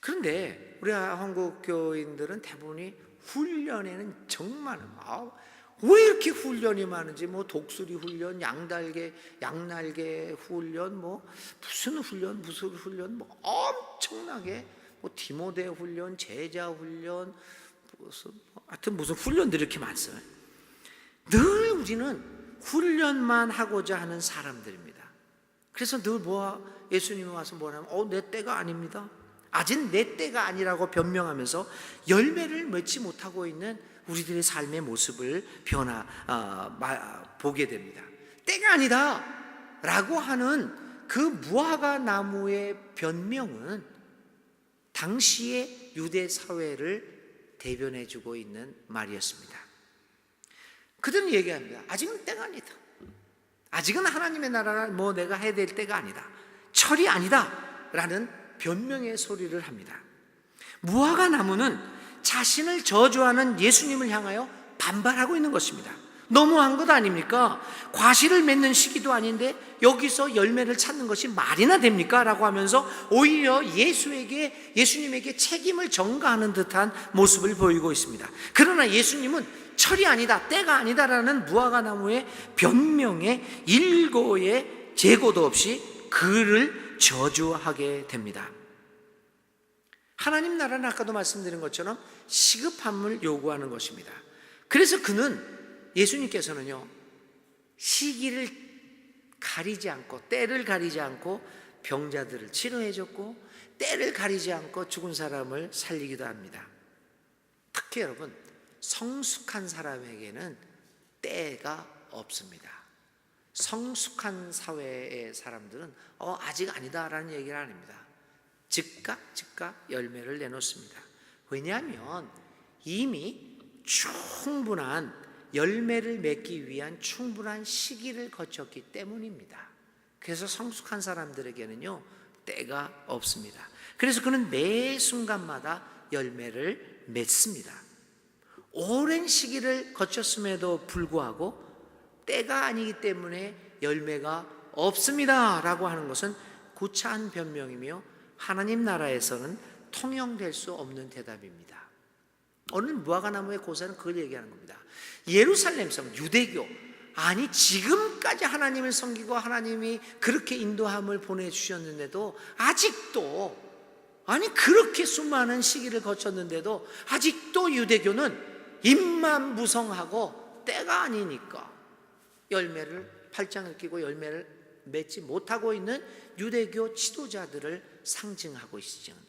그런데 우리 한국 교인들은 대부분이 훈련에는 정말 왜 이렇게 훈련이 많은지, 뭐 독수리 훈련, 양날개 훈련, 무슨 훈련, 엄청나게 디모데 훈련, 제자 훈련, 무슨 훈련들이 이렇게 많어요. 늘 우리는 훈련만 하고자 하는 사람들입니다. 그래서 늘 예수님이 와서 뭐냐면 내 때가 아닙니다. 아직 내 때가 아니라고 변명하면서 열매를 맺지 못하고 있는 우리들의 삶의 모습을 보게 됩니다. 때가 아니다 라고 하는 그 무화과 나무의 변명은 당시의 유대 사회를 대변해주고 있는 말이었습니다. 그들은 얘기합니다. 아직은 때가 아니다. 아직은 하나님의 나라를 뭐 내가 해야 될 때가 아니다, 철이 아니다 라는 변명의 소리를 합니다. 무화과 나무는 자신을 저주하는 예수님을 향하여 반발하고 있는 것입니다. 너무한 것 아닙니까? 과실을 맺는 시기도 아닌데 여기서 열매를 찾는 것이 말이나 됩니까? 라고 하면서 오히려 예수님에게 책임을 전가하는 듯한 모습을 보이고 있습니다. 그러나 예수님은 철이 아니다, 때가 아니다라는 무화과 나무의 변명에 일고의 재고도 없이 그를 저주하게 됩니다. 하나님 나라는 아까도 말씀드린 것처럼 시급함을 요구하는 것입니다. 그래서 예수님께서는요, 시기를 가리지 않고, 때를 가리지 않고 병자들을 치료해 줬고, 때를 가리지 않고 죽은 사람을 살리기도 합니다. 특히 여러분, 성숙한 사람에게는 때가 없습니다. 성숙한 사회의 사람들은 아직 아니다라는 얘기를 안 합니다. 즉각 열매를 내놓습니다. 왜냐하면 이미 충분한 열매를 맺기 위한 충분한 시기를 거쳤기 때문입니다. 그래서 성숙한 사람들에게는요, 때가 없습니다. 그래서 그는 매 순간마다 열매를 맺습니다. 오랜 시기를 거쳤음에도 불구하고 때가 아니기 때문에 열매가 없습니다 라고 하는 것은 구차한 변명이며 하나님 나라에서는 통용될 수 없는 대답입니다. 오늘 무화과나무의 고사는 그걸 얘기하는 겁니다. 예루살렘 성, 유대교, 아니 지금까지 하나님을 섬기고 하나님이 그렇게 인도함을 보내주셨는데도 아직도, 아니 그렇게 수많은 시기를 거쳤는데도 아직도 유대교는 입만 무성하고 때가 아니니까 팔짱을 끼고 열매를 맺지 못하고 있는 유대교 지도자들을 상징하고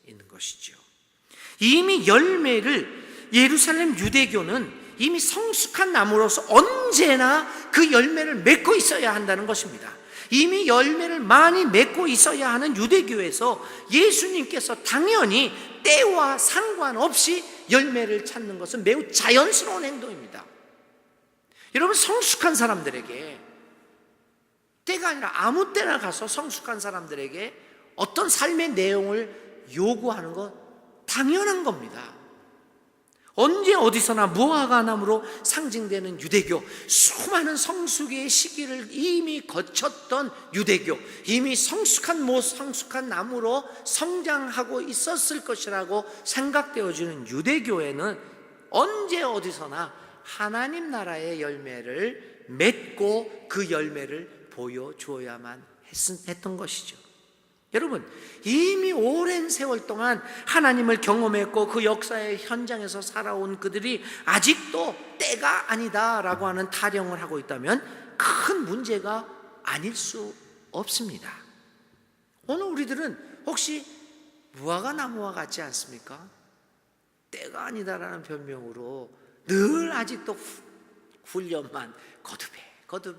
있는 것이죠. 이미 예루살렘 유대교는 이미 성숙한 나무로서 언제나 그 열매를 맺고 있어야 한다는 것입니다. 이미 열매를 많이 맺고 있어야 하는 유대교에서 예수님께서 당연히 때와 상관없이 열매를 찾는 것은 매우 자연스러운 행동입니다. 여러분, 성숙한 사람들에게, 때가 아니라 아무 때나 가서 성숙한 사람들에게 어떤 삶의 내용을 요구하는 건 당연한 겁니다. 언제 어디서나 무화과나무로 상징되는 유대교, 수많은 성숙의 시기를 이미 거쳤던 유대교, 이미 성숙한 나무로 성장하고 있었을 것이라고 생각되어지는 유대교에는 언제 어디서나 하나님 나라의 열매를 맺고 그 열매를 보여주어야만 했던 것이죠. 여러분, 이미 오랜 세월 동안 하나님을 경험했고 그 역사의 현장에서 살아온 그들이 아직도 때가 아니다 라고 하는 타령을 하고 있다면 큰 문제가 아닐 수 없습니다. 오늘 우리들은 혹시 무화과나무와 같지 않습니까? 때가 아니다라는 변명으로 늘 아직도 훈련만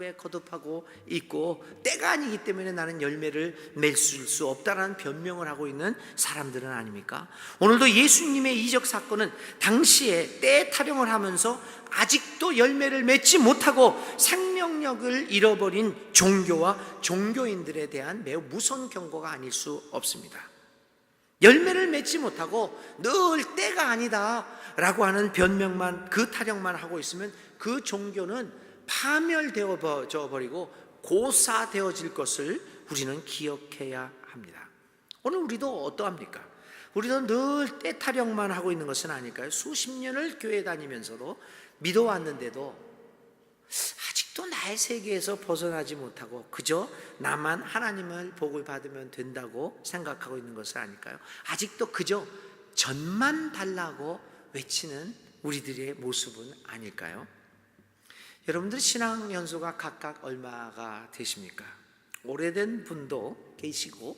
거듭하고 있고, 때가 아니기 때문에 나는 열매를 맺을 수 없다라는 변명을 하고 있는 사람들은 아닙니까? 오늘도 예수님의 이적 사건은 당시에 때 타령을 하면서 아직도 열매를 맺지 못하고 생명력을 잃어버린 종교와 종교인들에 대한 매우 무서운 경고가 아닐 수 없습니다. 열매를 맺지 못하고 늘 때가 아니다 라고 하는 변명만, 그 타령만 하고 있으면 그 종교는 파멸되어 버리고 고사되어질 것을 우리는 기억해야 합니다. 오늘 우리도 어떠합니까? 우리도 늘 때 타령만 하고 있는 것은 아닐까요? 수십 년을 교회 다니면서도 믿어왔는데도 아직도 나의 세계에서 벗어나지 못하고 그저 나만 하나님을 복을 받으면 된다고 생각하고 있는 것은 아닐까요? 아직도 그저 전만 달라고 외치는 우리들의 모습은 아닐까요? 여러분들 신앙 연수가 각각 얼마가 되십니까? 오래된 분도 계시고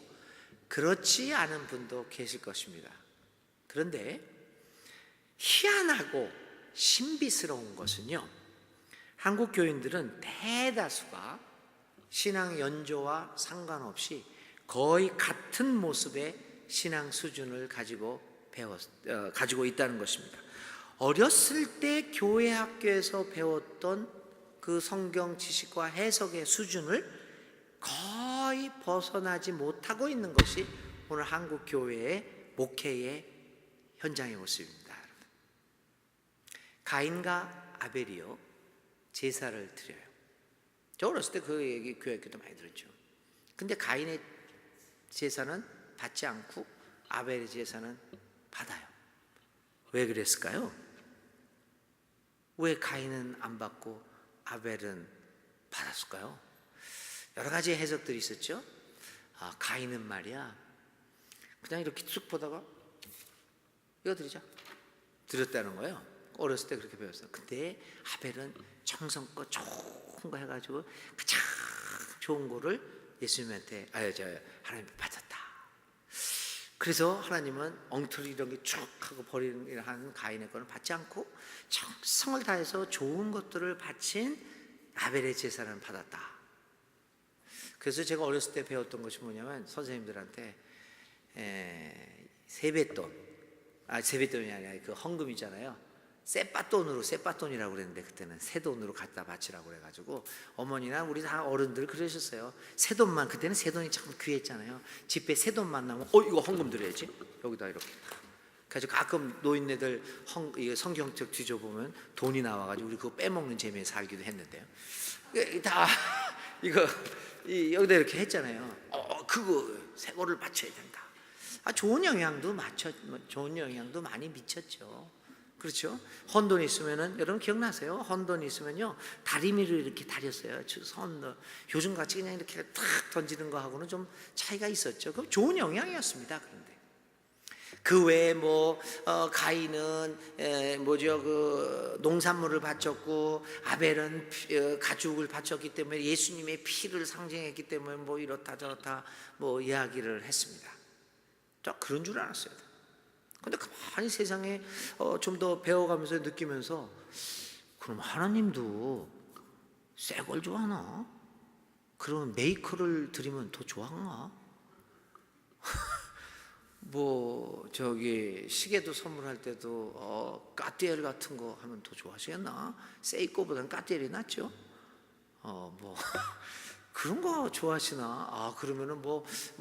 그렇지 않은 분도 계실 것입니다. 그런데 희한하고 신비스러운 것은요, 한국 교인들은 대다수가 신앙 연조와 상관없이 거의 같은 모습의 신앙 수준을 가지고 있다는 것입니다. 어렸을 때 교회 학교에서 배웠던 그 성경 지식과 해석의 수준을 거의 벗어나지 못하고 있는 것이 오늘 한국 교회의 목회의 현장의 모습입니다. 가인과 아벨이요, 제사를 드려요. 저 어렸을 때 그 얘기 교회학교도 많이 들었죠. 근데 가인의 제사는 받지 않고 아벨의 제사는 받아요. 왜 그랬을까요? 왜 가인은 안 받고 아벨은 받았을까요? 여러 가지 해석들이 있었죠. 가인은 말이야, 그냥 이렇게 쭉 보다가 이거 드리자, 드렸다는 거예요. 어렸을 때 그렇게 배웠어요. 근데 아벨은 정성껏 좋은 거 해가지고 가장 좋은 거를 예수님한테, 하나님 받았다. 그래서 하나님은 엉터리 이런 게 쭉 하고 버리는 한 가인의 거는 받지 않고 정성을 다해서 좋은 것들을 바친 아벨의 제사를 받았다. 그래서 제가 어렸을 때 배웠던 것이 뭐냐면, 선생님들한테 세뱃돈이 아니라 그 헌금이잖아요. 세빠돈이라고 그랬는데, 그때는 새돈으로 갖다 바치라고 그래가지고 어머니나 우리 다 어른들 그러셨어요. 새돈만, 그때는 새돈이 참 귀했잖아요. 집에 새돈만 나면 이거 헌금 드려야지, 여기다 이렇게. 그래서 가끔 노인네들 성경책 뒤져보면 돈이 나와가지고 우리 그거 빼먹는 재미에 살기도 했는데요. 다 이거 여기다 이렇게 했잖아요. 그거 새거를 바쳐야 된다. 좋은 영향도 많이 미쳤죠. 그렇죠? 헌돈이 있으면은, 여러분 기억나세요? 헌돈이 있으면요, 다리미를 이렇게 다렸어요. 요즘 같이 그냥 이렇게 탁 던지는 거하고는 좀 차이가 있었죠. 그럼 좋은 영향이었습니다. 그런데 그 외에 가인은 그 농산물을 바쳤고, 아벨은 가축을 바쳤기 때문에 예수님의 피를 상징했기 때문에 이렇다 저렇다 이야기를 했습니다. 저 그런 줄 알았어요. 근데 가만히 세상에 좀 더 배워가면서 느끼면서, 그럼 하나님도 새 걸 좋아하나? 그러면 메이커를 드리면 더 좋아하나? 시계도 선물할 때도 까띠엘 같은 거 하면 더 좋아하시겠나? 세이코보다는 까띠엘이 낫죠. 그런 거 좋아하시나? 그러면은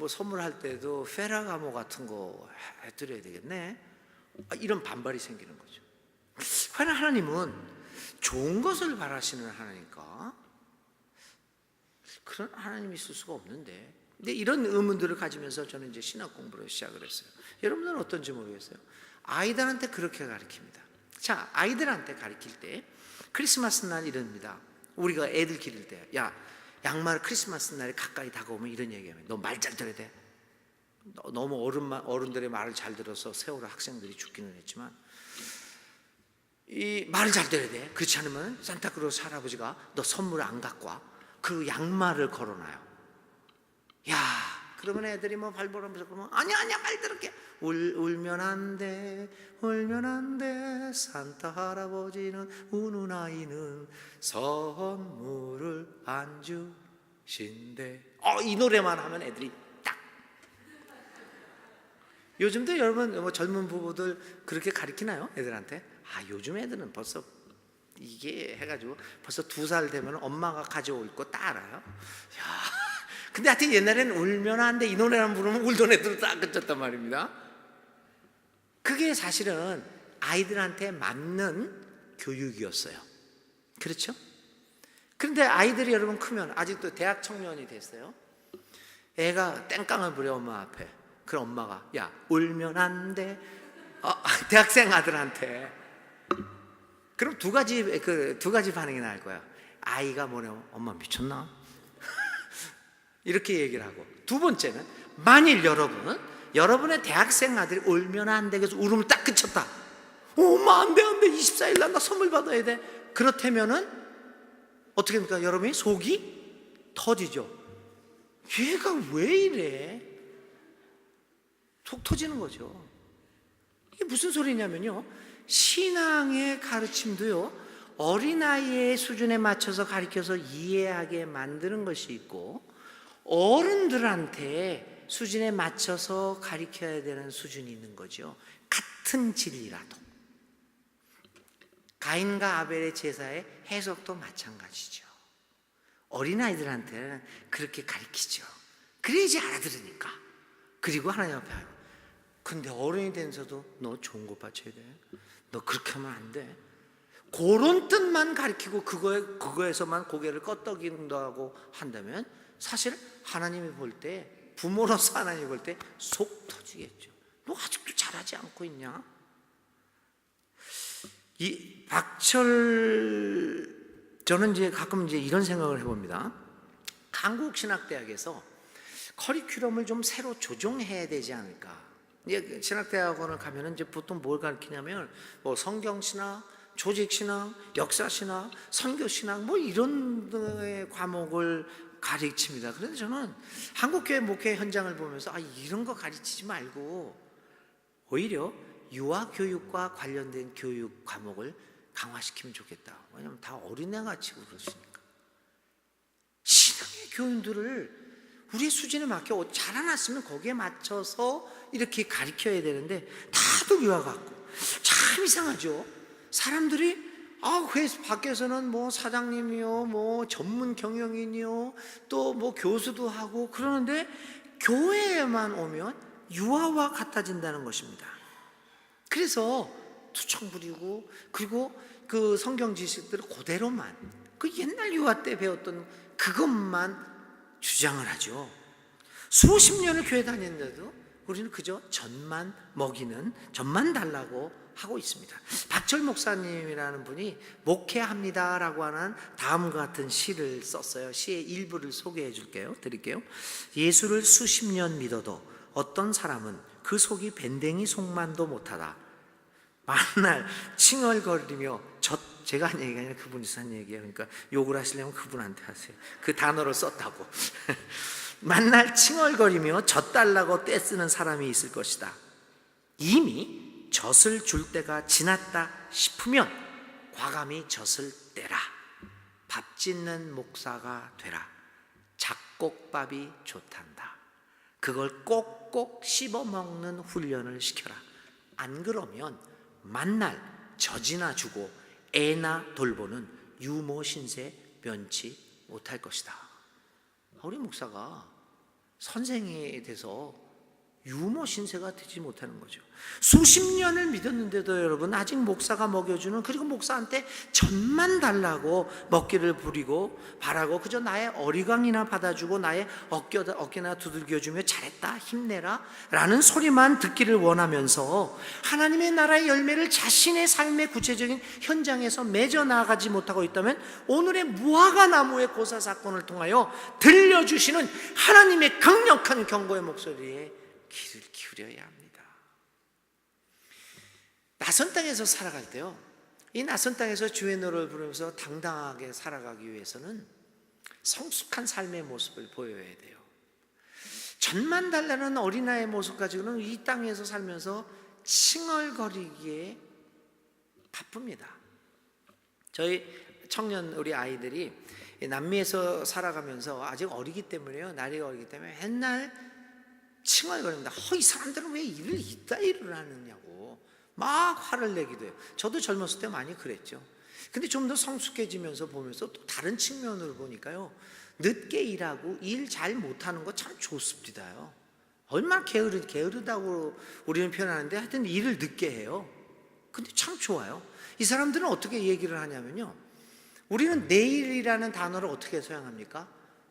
선물할 때도 페라가모 같은 거 해드려야 되겠네. 이런 반발이 생기는 거죠. 과연 하나님은 좋은 것을 바라시는 하나님일까? 그런 하나님이 있을 수가 없는데. 근데 이런 의문들을 가지면서 저는 이제 신학 공부를 시작을 했어요. 여러분들은 어떤지 모르겠어요. 아이들한테 그렇게 가르칩니다. 자, 아이들한테 가르칠 때 크리스마스 날 이럽니다. 우리가 애들 기를 때, 양말 크리스마스 날에 가까이 다가오면 이런 얘기하면, 너 말 잘 들어야 돼. 너무 어른들의 말을 잘 들어서 세월호 학생들이 죽기는 했지만, 이 말을 잘 들어야 돼. 그렇지 않으면 산타크로스 할아버지가 너 선물 안 갖고 와. 그 양말을 걸어놔요. 그러면 애들이 발버릇하면서 그러면, 아니야 말 들을게. 울면 안 돼, 산타 할아버지는 우는 아이는 선물을 안 주신대. 이 노래만 하면 애들이 딱. 요즘도 여러분 젊은 부부들 그렇게 가르치나요? 애들한테? 요즘 애들은 벌써 이게 해가지고 벌써 2살 되면 엄마가 가져올 거 딱 알아요. 근데 하여튼 옛날에는 울면 안 돼 이 노래만 부르면 울던 애들은 딱 그쳤단 말입니다. 그게 사실은 아이들한테 맞는 교육이었어요. 그렇죠? 그런데 아이들이 여러분 크면, 아직도 대학 청년이 됐어요. 애가 땡깡을 부려 엄마 앞에. 그럼 엄마가 울면 안 돼. 대학생 아들한테. 그럼 두 가지 반응이 나올 거야. 아이가 뭐냐면, 엄마 미쳤나? 이렇게 얘기를 하고, 두 번째는, 만일 여러분의 대학생 아들이 울면 안 돼, 그래서 울음을 딱 그쳤다. 엄마 안 돼 24일 날 나 선물 받아야 돼. 그렇다면은 어떻게 됩니까? 여러분이 속이 터지죠. 얘가 왜 이래? 속 터지는 거죠. 이게 무슨 소리냐면요, 신앙의 가르침도요, 어린아이의 수준에 맞춰서 가르쳐서 이해하게 만드는 것이 있고, 어른들한테 수준에 맞춰서 가르쳐야 되는 수준이 있는 거죠. 같은 진리라도. 가인과 아벨의 제사의 해석도 마찬가지죠. 어린아이들한테는 그렇게 가르치죠. 그래야지 알아들으니까. 그리고 하나님 앞에 하요. 근데 어른이 되면서도 너 좋은 거 바쳐야 돼. 너 그렇게 하면 안 돼. 그런 뜻만 가르치고 그거에서만 고개를 끄덕인다고 한다면 사실 하나님이 볼 때, 부모로서 하나님이 볼 때 속 터지겠죠. 너 아직도 잘하지 않고 있냐? 이 저는 이제 가끔 이제 이런 생각을 해봅니다. 한국신학대학에서 커리큘럼을 좀 새로 조정해야 되지 않을까. 이제 신학대학원을 가면은 이제 보통 뭘 가르치냐면 뭐 성경신학, 조직신학, 역사신학, 선교신학 뭐 이런 과목을 가르칩니다. 그런데 저는 한국교회 목회 현장을 보면서 이런 거 가르치지 말고 오히려 유아교육과 관련된 교육 과목을 강화시키면 좋겠다. 왜냐하면 다 어린애같이 그러시니까. 신앙의 교훈들을 우리의 수준에 맞게 자라났으면 거기에 맞춰서 이렇게 가르쳐야 되는데 다들 유아 같고 참 이상하죠. 사람들이 회사 밖에서는 뭐 사장님이요, 뭐 전문 경영인이요, 또 뭐 교수도 하고 그러는데 교회에만 오면 유아와 같아진다는 것입니다. 그래서 투청 부리고 그리고 그 성경 지식들을 그대로만 그 옛날 유아 때 배웠던 그것만 주장을 하죠. 수십 년을 교회 다녔는데도 우리는 그저 젖만 먹이는, 젖만 달라고 하고 있습니다. 박철 목사님이라는 분이 목회합니다라고 하는 다음과 같은 시를 썼어요. 시의 일부를 소개해 드릴게요. 예수를 수십 년 믿어도 어떤 사람은 그 속이 밴댕이 속만도 못하다. 만날 칭얼거리며 제가 한 얘기가 아니라 그분이 한 얘기예요. 그러니까 욕을 하시려면 그분한테 하세요. 그 단어를 썼다고. 만날 칭얼거리며 젖달라고 떼쓰는 사람이 있을 것이다. 이미 젖을 줄 때가 지났다 싶으면 과감히 젖을 떼라. 밥 짓는 목사가 되라. 잡곡밥이 좋단다. 그걸 꼭꼭 씹어먹는 훈련을 시켜라. 안 그러면 만날 젖이나 주고 애나 돌보는 유모 신세 면치 못할 것이다. 우리 목사가 선생이 돼서 유모 신세가 되지 못하는 거죠. 수십 년을 믿었는데도 여러분 아직 목사가 먹여주는, 그리고 목사한테 젖만 달라고 먹기를 부리고 바라고 그저 나의 어리광이나 받아주고 나의 어깨나 두들겨주며 잘했다 힘내라 라는 소리만 듣기를 원하면서 하나님의 나라의 열매를 자신의 삶의 구체적인 현장에서 맺어 나가지 못하고 있다면 오늘의 무화과 나무의 고사 사건을 통하여 들려주시는 하나님의 강력한 경고의 목소리에 귀를 기울여야 합니다. 낯선 땅에서 살아갈 때요, 이 낯선 땅에서 주의 노래를 부르면서 당당하게 살아가기 위해서는 성숙한 삶의 모습을 보여야 돼요. 젖만 달라는 어린아이의 모습 가지고는 이 땅에서 살면서 칭얼거리기에 바쁩니다. 저희 청년 우리 아이들이 남미에서 살아가면서 아직 어리기 때문에요, 나이가 어리기 때문에 맨날 칭얼거립니다. 이 사람들은 왜 일을 이따위를 하느냐고 막 화를 내기도 해요. 저도 젊었을 때 많이 그랬죠. 근데 좀 더 성숙해지면서 보면서 또 다른 측면으로 보니까요, 늦게 일하고 일 잘 못하는 거 참 좋습니다요. 얼마나 게으르다고 우리는 표현하는데 하여튼 일을 늦게 해요. 근데 참 좋아요. 이 사람들은 어떻게 얘기를 하냐면요, 우리는 내일이라는 단어를 어떻게 사용합니까?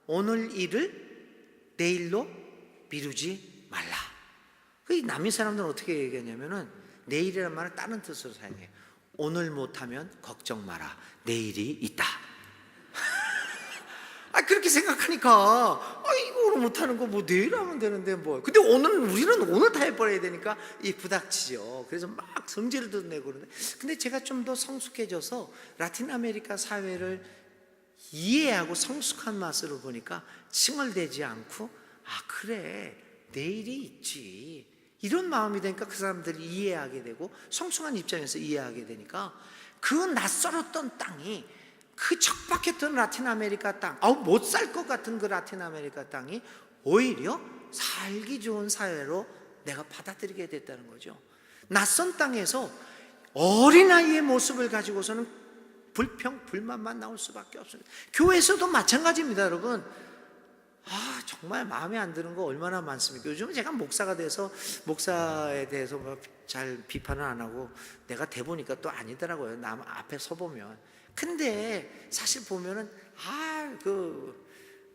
오늘 일을 내일로 미루지 말라. 이 남미 사람들은 어떻게 얘기하냐면은 내일이라는 말을 다른 뜻으로 사용해요. 오늘 못하면 걱정 마라. 내일이 있다. 그렇게 생각하니까 이거 오늘 못하는 거 뭐 내일 하면 되는데 뭐. 근데 우리는 오늘 다 해버려야 되니까 부닥치죠. 그래서 막 성질도 내고 그러는데, 근데 제가 좀 더 성숙해져서 라틴 아메리카 사회를 이해하고 성숙한 맛으로 보니까 칭얼대지 않고 그래 내일이 있지 이런 마음이 되니까 그 사람들이 이해하게 되고 성숙한 입장에서 이해하게 되니까 그 낯설었던 땅이, 그 척박했던 라틴 아메리카 땅, 못 살 것 같은 그 라틴 아메리카 땅이 오히려 살기 좋은 사회로 내가 받아들이게 됐다는 거죠. 낯선 땅에서 어린아이의 모습을 가지고서는 불평, 불만만 나올 수밖에 없습니다. 교회에서도 마찬가지입니다, 여러분. 정말 마음에 안 드는 거 얼마나 많습니까? 요즘은 제가 목사가 돼서 목사에 대해서 잘 비판을 안 하고 내가 돼보니까 또 아니더라고요. 남 앞에 서보면. 근데 사실 보면은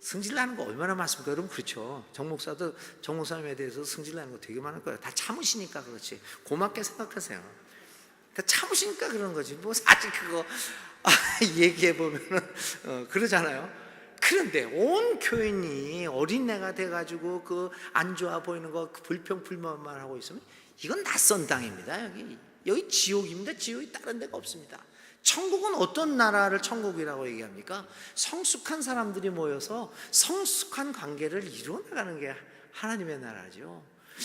승질 나는 거 얼마나 많습니까? 여러분, 그렇죠? 정 목사도 정 목사님에 대해서 승질 나는 거 되게 많을 거예요. 다 참으시니까 그렇지. 고맙게 생각하세요. 다 참으시니까 그런 거지. 뭐 사실 그거 얘기해 보면은 그러잖아요. 그런데 온 교인이 어린애가 돼가지고 그 안 좋아 보이는 거 불평 불만만 하고 있으면 이건 낯선 땅입니다. 여기 지옥입니다. 지옥이 다른 데가 없습니다. 천국은 어떤 나라를 천국이라고 얘기합니까? 성숙한 사람들이 모여서 성숙한 관계를 이루어 나가는 게 하나님의 나라죠.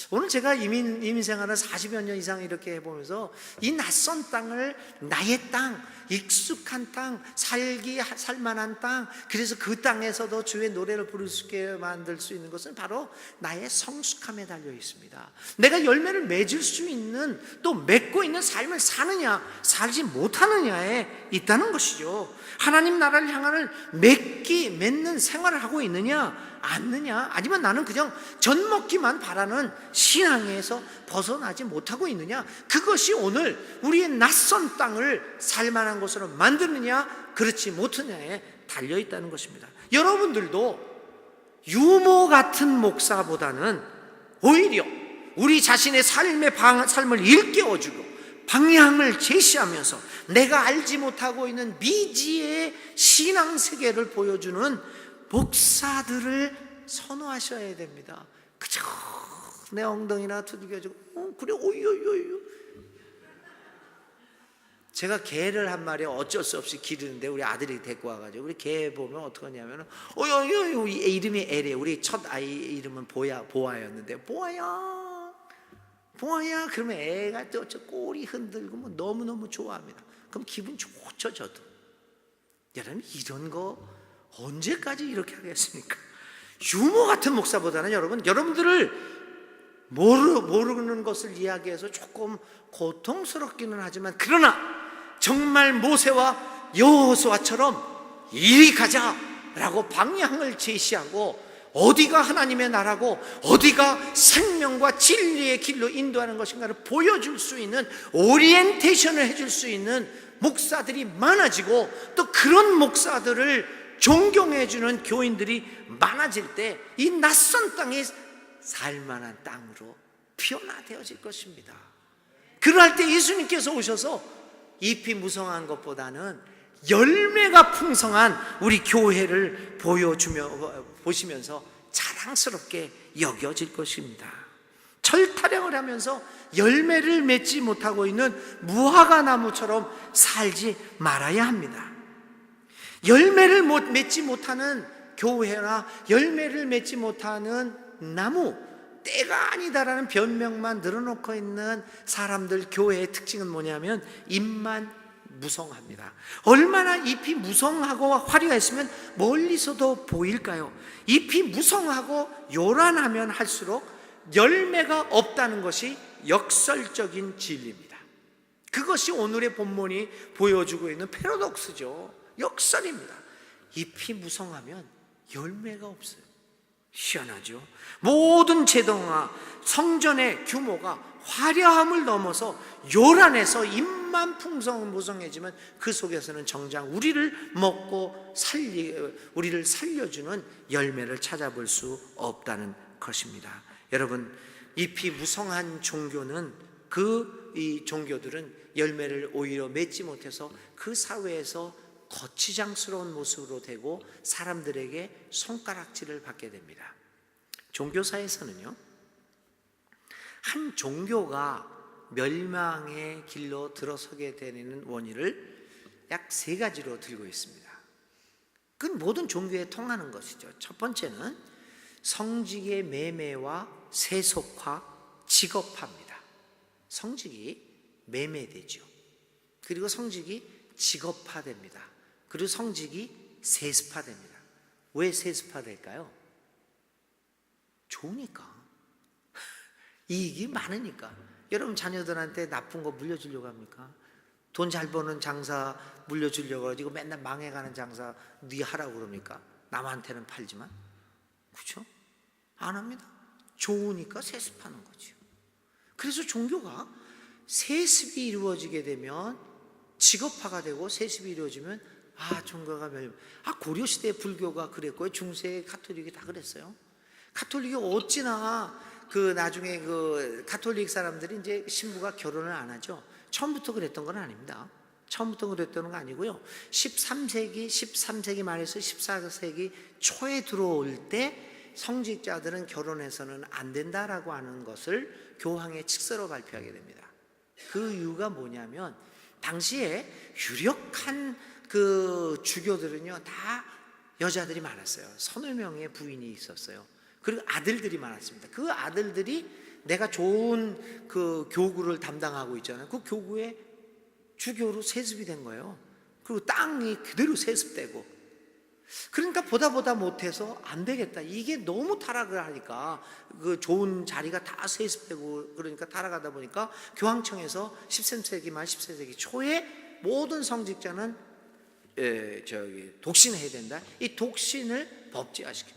오늘 제가 이민 생활을 40여 년 이상 이렇게 해보면서 이 낯선 땅을 나의 땅, 익숙한 땅, 살만한 땅, 그래서 그 땅에서도 주의 노래를 부를 수 있게 만들 수 있는 것은 바로 나의 성숙함에 달려 있습니다. 내가 열매를 맺을 수 있는, 또 맺고 있는 삶을 사느냐 살지 못하느냐에 있다는 것이죠. 하나님 나라를 향하는 맺는 생활을 하고 있느냐 않느냐, 아니면 나는 그냥 젖먹기만 바라는 신앙에서 벗어나지 못하고 있느냐, 그것이 오늘 우리의 낯선 땅을 살만한 곳으로 만드느냐 그렇지 못하느냐에 달려있다는 것입니다. 여러분들도 유모 같은 목사보다는 오히려 우리 자신의 삶을 일깨워주고 방향을 제시하면서 내가 알지 못하고 있는 미지의 신앙세계를 보여주는 목사들을 선호하셔야 됩니다. 그저 내 엉덩이나 두들겨주고 그래 오이오이오이. 제가 개를 한 마리 어쩔 수 없이 기르는데 우리 아들이 데리고 와가지고 우리 개 보면 어떡하냐면 이름이 엘이에요. 우리 첫 아이 이름은 보아였는데 보아야 그러면 애가 또 꼬리 흔들고 뭐 너무너무 좋아합니다. 그럼 기분 좋죠. 저도. 여러분, 이런 거 언제까지 이렇게 하겠습니까? 유머 같은 목사보다는 여러분들을 모르는 것을 이야기해서 조금 고통스럽기는 하지만, 그러나 정말 모세와 여호수아처럼 이리 가자라고 방향을 제시하고 어디가 하나님의 나라고 어디가 생명과 진리의 길로 인도하는 것인가를 보여줄 수 있는, 오리엔테이션을 해줄 수 있는 목사들이 많아지고, 또 그런 목사들을 존경해주는 교인들이 많아질 때 이 낯선 땅이 살만한 땅으로 변화되어질 것입니다. 그럴 때 예수님께서 오셔서 잎이 무성한 것보다는 열매가 풍성한 우리 교회를 보시면서 자랑스럽게 여겨질 것입니다. 철타령을 하면서 열매를 맺지 못하고 있는 무화과 나무처럼 살지 말아야 합니다. 열매를 맺지 못하는 교회나 열매를 맺지 못하는 나무, 때가 아니다라는 변명만 늘어놓고 있는 사람들, 교회의 특징은 뭐냐면 잎만 무성합니다. 얼마나 잎이 무성하고 화려했으면 멀리서도 보일까요? 잎이 무성하고 요란하면 할수록 열매가 없다는 것이 역설적인 진리입니다. 그것이 오늘의 본문이 보여주고 있는 패러독스죠. 역설입니다. 잎이 무성하면 열매가 없어요. 희한하죠. 모든 제도와 성전의 규모가 화려함을 넘어서 요란해서 잎만 무성해지면 그 속에서는 정작 우리를 먹고 우리를 살려주는 열매를 찾아볼 수 없다는 것입니다. 여러분, 잎이 무성한 종교는 이 종교들은 열매를 오히려 맺지 못해서 그 사회에서 거치장스러운 모습으로 되고 사람들에게 손가락질을 받게 됩니다. 종교사에서는요, 한 종교가 멸망의 길로 들어서게 되는 원인을 약 3가지로 들고 있습니다. 그건 모든 종교에 통하는 것이죠. 첫 번째는 성직의 매매와 세속화, 직업화입니다. 성직이 매매되죠. 그리고 성직이 직업화됩니다. 그리고 성직이 세습화됩니다. 왜 세습화될까요? 좋으니까. 이익이 많으니까. 여러분 자녀들한테 나쁜 거 물려주려고 합니까? 돈 잘 버는 장사 물려주려고 가지고 맨날 망해가는 장사 네 하라고 그럽니까? 남한테는 팔지만. 그렇죠? 안 합니다. 좋으니까 세습하는 거죠. 그래서 종교가 세습이 이루어지게 되면, 직업화가 되고 세습이 이루어지면 종교가 고려시대 불교가 그랬고요. 중세 가톨릭이 다 그랬어요. 가톨릭이 어찌나 나중에 가톨릭 사람들이 이제 신부가 결혼을 안 하죠. 처음부터 그랬던 건 아닙니다. 처음부터 그랬던 건 아니고요. 13세기 말에서 14세기 초에 들어올 때 성직자들은 결혼해서는 안 된다라고 하는 것을 교황의 칙서로 발표하게 됩니다. 그 이유가 뭐냐면, 당시에 유력한 주교들은요, 다 여자들이 많았어요. 서너 명의 부인이 있었어요. 그리고 아들들이 많았습니다. 그 아들들이 내가 좋은 교구를 담당하고 있잖아요. 그 교구에 주교로 세습이 된 거예요. 그리고 땅이 그대로 세습되고, 그러니까 보다 못해서 안 되겠다. 이게 너무 타락을 하니까 좋은 자리가 다 세습되고, 그러니까 타락하다 보니까 교황청에서 13세기 말 14세기 초에 모든 성직자는 독신해야 된다. 이 독신을 법제화시킵니다.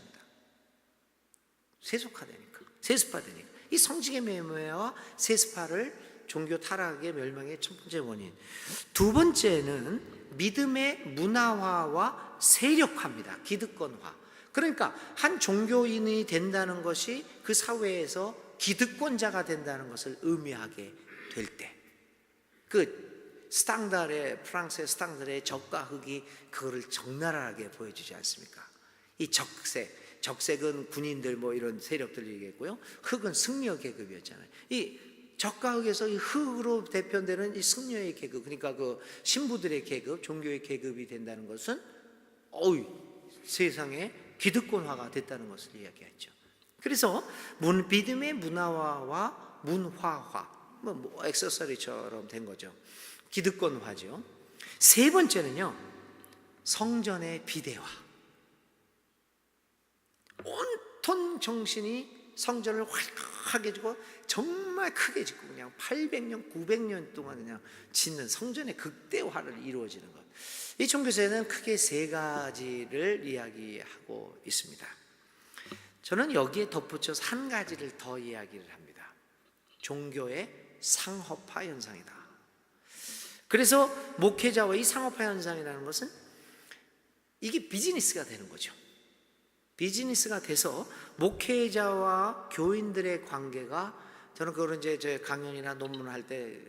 세습화되니까. 이 성직의 매매와 세습화를 종교 타락의 멸망의 첫 번째 원인. 두 번째는 믿음의 문화화와 세력화입니다. 기득권화. 그러니까 한 종교인이 된다는 것이 그 사회에서 기득권자가 된다는 것을 의미하게 될 때, 프랑스의 스탕달의 적과 흑이 그거를 적나라하게 보여주지 않습니까? 이 적색은 군인들 이런 세력들을 얘기했고요. 흑은 승려 계급이었잖아요. 이 적과 흑에서 이 흑으로 대표되는 이 승려의 계급, 그러니까 신부들의 계급, 종교의 계급이 된다는 것은 세상에 기득권화가 됐다는 것을 이야기했죠. 그래서 믿음의 문화화와 문화화, 액세서리처럼 된 거죠. 기득권화죠. 세 번째는요, 성전의 비대화. 온통 정신이 성전을 활하게 짓고 정말 크게 짓고 그냥 800년, 900년 동안 그냥 짓는 성전의 극대화를 이루어지는 것. 이 종교세는 크게 세 가지를 이야기하고 있습니다. 저는 여기에 덧붙여서 한 가지를 더 이야기를 합니다. 종교의 상업화 현상이다. 그래서 목회자와 이 상업화 현상이라는 것은 이게 비즈니스가 되는 거죠. 비즈니스가 돼서 목회자와 교인들의 관계가, 저는 그걸 이제 제 강연이나 논문을 할 때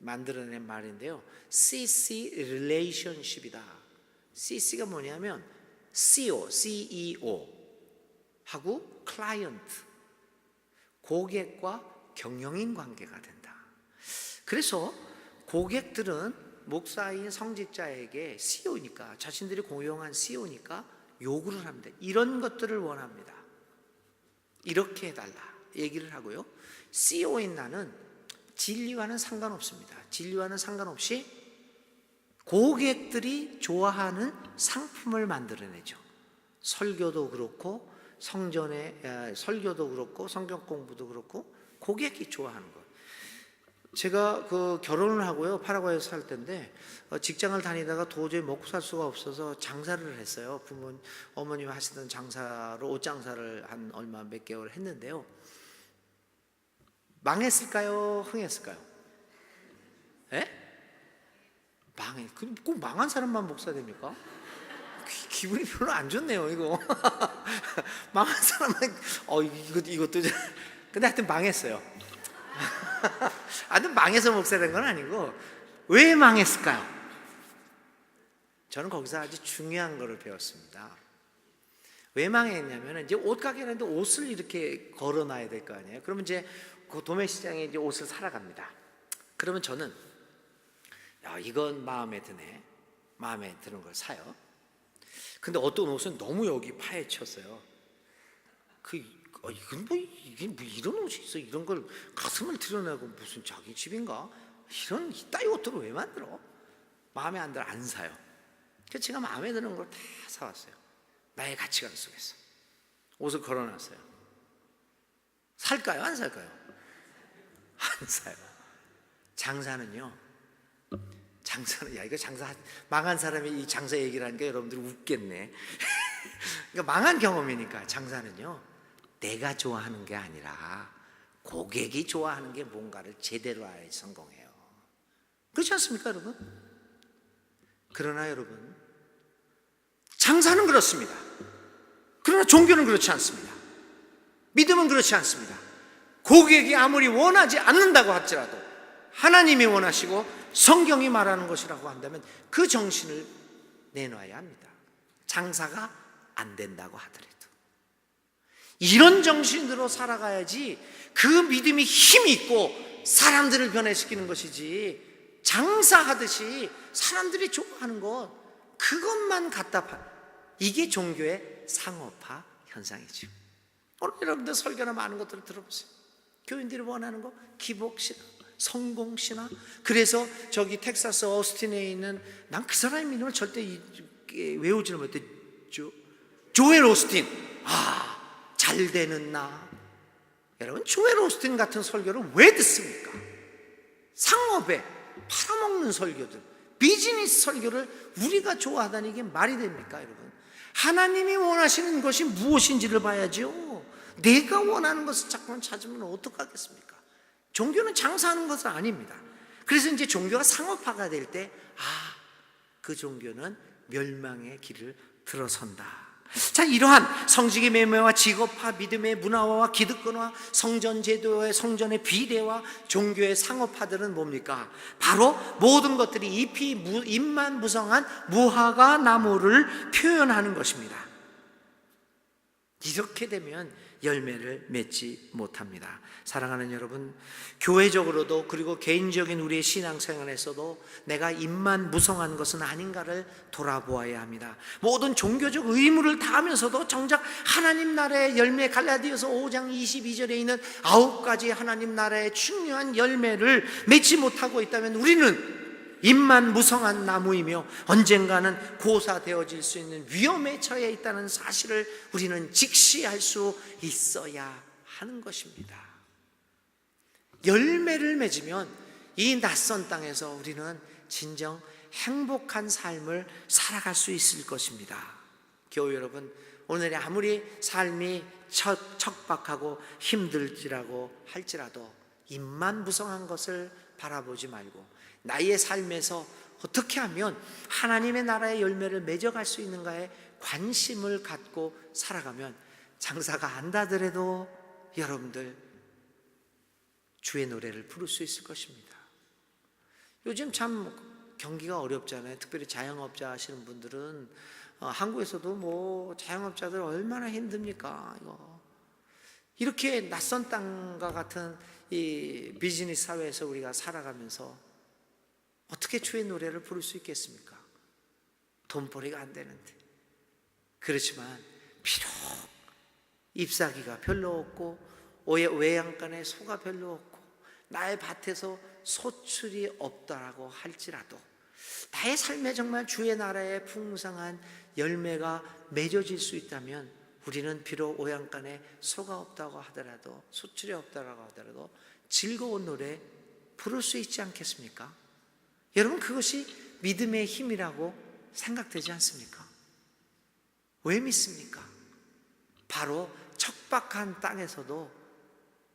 만들어낸 말인데요. CC relationship이다. CC가 뭐냐면 CEO 하고 클라이언트, 고객과 경영인 관계가 된다. 그래서 고객들은 목사인 성직자에게 CEO니까, 자신들이 고용한 CEO니까 요구를 합니다. 이런 것들을 원합니다. 이렇게 해달라 얘기를 하고요. CEO인 나는 진리와는 상관없습니다. 진리와는 상관없이 고객들이 좋아하는 상품을 만들어내죠. 설교도 그렇고 설교도 그렇고 성경 공부도 그렇고 고객이 좋아하는 것. 제가 결혼을 하고요, 파라과이에서 살 때인데 직장을 다니다가 도저히 먹고 살 수가 없어서 장사를 했어요. 어머님이 하시던 장사로 옷 장사를 한 얼마 몇 개월 했는데요. 망했을까요? 흥했을까요? 예? 꼭 망한 사람만 목사 됩니까? 기분이 별로 안 좋네요, 이거. 망한 사람은 이것도 근데 하여튼 망했어요. 하여튼 망해서 목사 된 건 아니고, 왜 망했을까요? 저는 거기서 아주 중요한 거를 배웠습니다. 왜 망했냐면, 이제 옷가게라는데 옷을 이렇게 걸어놔야 될 거 아니에요. 그러면 이제 그 도매시장에 이제 옷을 사러 갑니다. 그러면 저는 이건 마음에 드네, 마음에 드는 걸 사요. 근데 어떤 옷은 너무 여기 파헤쳤어요. 이게 이런 옷이 있어? 이런 걸 가슴을 드러내고 무슨 자기 집인가? 이런 이따위 옷들을 왜 만들어? 마음에 안 들어, 안 사요. 그래서 제가 마음에 드는 걸 다 사왔어요. 나의 가치관 속에서 옷을 걸어놨어요. 살까요? 안 살까요? 안 사요. 장사는요, 장사는, 야, 이거 장사, 망한 사람이 이 장사 얘기를 하니까 여러분들이 웃겠네. 그러니까 망한 경험이니까 장사는요, 내가 좋아하는 게 아니라 고객이 좋아하는 게 뭔가를 제대로 알아야 성공해요. 그렇지 않습니까, 여러분? 그러나 여러분, 장사는 그렇습니다. 그러나 종교는 그렇지 않습니다. 믿음은 그렇지 않습니다. 고객이 아무리 원하지 않는다고 할지라도 하나님이 원하시고 성경이 말하는 것이라고 한다면 그 정신을 내놔야 합니다. 장사가 안 된다고 하더라도 이런 정신으로 살아가야지 그 믿음이 힘이 있고 사람들을 변화시키는 것이지, 장사하듯이 사람들이 좋아하는 것 그것만 갖다 이게 종교의 상업화 현상이죠. 오늘 여러분들 설교나 많은 것들을 들어보세요. 교인들이 원하는 거 기복신화, 성공신화. 그래서 저기 텍사스 어스틴에 있는, 난 그 사람의 이름을 절대 외우지는 못했죠. 조엘 오스틴. 잘 되는 나. 여러분, 조엘 오스틴 같은 설교를 왜 듣습니까? 상업에 팔아먹는 설교들, 비즈니스 설교를 우리가 좋아하다니 이게 말이 됩니까, 여러분? 하나님이 원하시는 것이 무엇인지를 봐야죠. 내가 원하는 것을 자꾸만 찾으면 어떡하겠습니까? 종교는 장사하는 것은 아닙니다. 그래서 이제 종교가 상업화가 될 때, 그 종교는 멸망의 길을 들어선다. 자, 이러한 성직의 매매와 직업화, 믿음의 문화화와 기득권화, 성전 제도의 성전의 비례와 종교의 상업화들은 뭡니까? 바로 모든 것들이 잎만 무성한 무화과 나무를 표현하는 것입니다. 이렇게 되면 열매를 맺지 못합니다. 사랑하는 여러분, 교회적으로도 그리고 개인적인 우리의 신앙생활에서도 내가 잎만 무성한 것은 아닌가를 돌아보아야 합니다. 모든 종교적 의무를 다하면서도 정작 하나님 나라의 열매, 갈라디아서 5장 22절에 있는 9가지 하나님 나라의 중요한 열매를 맺지 못하고 있다면 우리는 잎만 무성한 나무이며 언젠가는 고사되어질 수 있는 위험에 처해 있다는 사실을 우리는 직시할 수 있어야 하는 것입니다. 열매를 맺으면 이 낯선 땅에서 우리는 진정 행복한 삶을 살아갈 수 있을 것입니다. 교회 여러분, 오늘이 아무리 삶이 척박하고 힘들지라고 할지라도 잎만 무성한 것을 바라보지 말고 나의 삶에서 어떻게 하면 하나님의 나라의 열매를 맺어갈 수 있는가에 관심을 갖고 살아가면 장사가 안 다더라도 여러분들 주의 노래를 부를 수 있을 것입니다. 요즘 참 경기가 어렵잖아요. 특별히 자영업자 하시는 분들은 한국에서도 뭐 자영업자들 얼마나 힘듭니까? 이렇게 낯선 땅과 같은 이 비즈니스 사회에서 우리가 살아가면서 어떻게 주의 노래를 부를 수 있겠습니까? 돈벌이가 안 되는데. 그렇지만 비록 잎사귀가 별로 없고 외양간에 소가 별로 없고 나의 밭에서 소출이 없다라고 할지라도 나의 삶에 정말 주의 나라의 풍성한 열매가 맺어질 수 있다면 우리는 비록 오양간에 소가 없다고 하더라도, 소출이 없다고 하더라도 즐거운 노래 부를 수 있지 않겠습니까? 여러분, 그것이 믿음의 힘이라고 생각되지 않습니까? 왜 믿습니까? 바로 척박한 땅에서도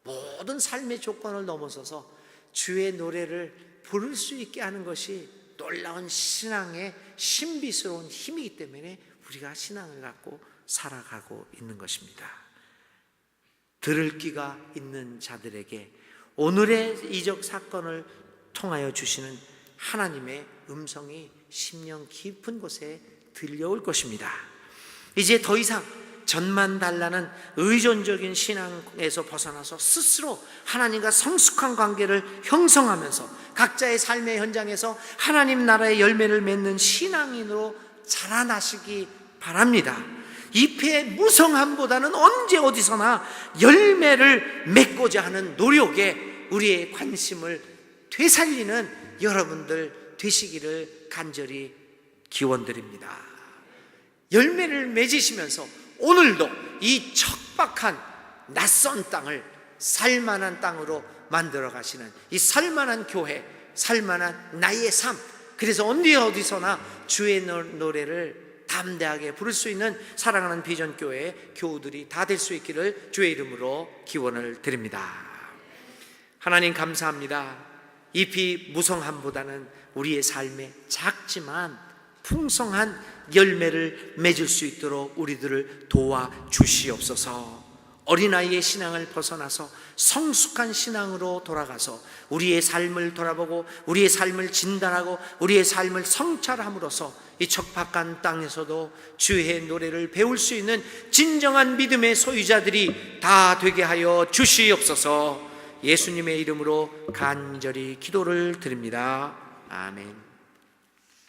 모든 삶의 조건을 넘어서서 주의 노래를 부를 수 있게 하는 것이 놀라운 신앙의 신비스러운 힘이기 때문에 우리가 신앙을 갖고 살아가고 있는 것입니다. 들을 귀가 있는 자들에게 오늘의 이적 사건을 통하여 주시는 하나님의 음성이 심령 깊은 곳에 들려올 것입니다. 이제 더 이상 전만 달라는 의존적인 신앙에서 벗어나서 스스로 하나님과 성숙한 관계를 형성하면서 각자의 삶의 현장에서 하나님 나라의 열매를 맺는 신앙인으로 자라나시기 바랍니다. 잎의 무성함보다는 언제 어디서나 열매를 맺고자 하는 노력에 우리의 관심을 되살리는 여러분들 되시기를 간절히 기원드립니다. 열매를 맺으시면서 오늘도 이 척박한 낯선 땅을 살만한 땅으로 만들어 가시는 이 살만한 교회, 살만한 나의 삶, 그래서 언제 어디서나 주의 노래를 담대하게 부를 수 있는 사랑하는 비전교회 교우들이 다 될 수 있기를 주의 이름으로 기원을 드립니다. 하나님 감사합니다. 잎이 무성함보다는 우리의 삶에 작지만 풍성한 열매를 맺을 수 있도록 우리들을 도와주시옵소서. 어린아이의 신앙을 벗어나서 성숙한 신앙으로 돌아가서 우리의 삶을 돌아보고 우리의 삶을 진단하고 우리의 삶을 성찰함으로써 이 척박한 땅에서도 주의 노래를 배울 수 있는 진정한 믿음의 소유자들이 다 되게 하여 주시옵소서. 예수님의 이름으로 간절히 기도를 드립니다. 아멘.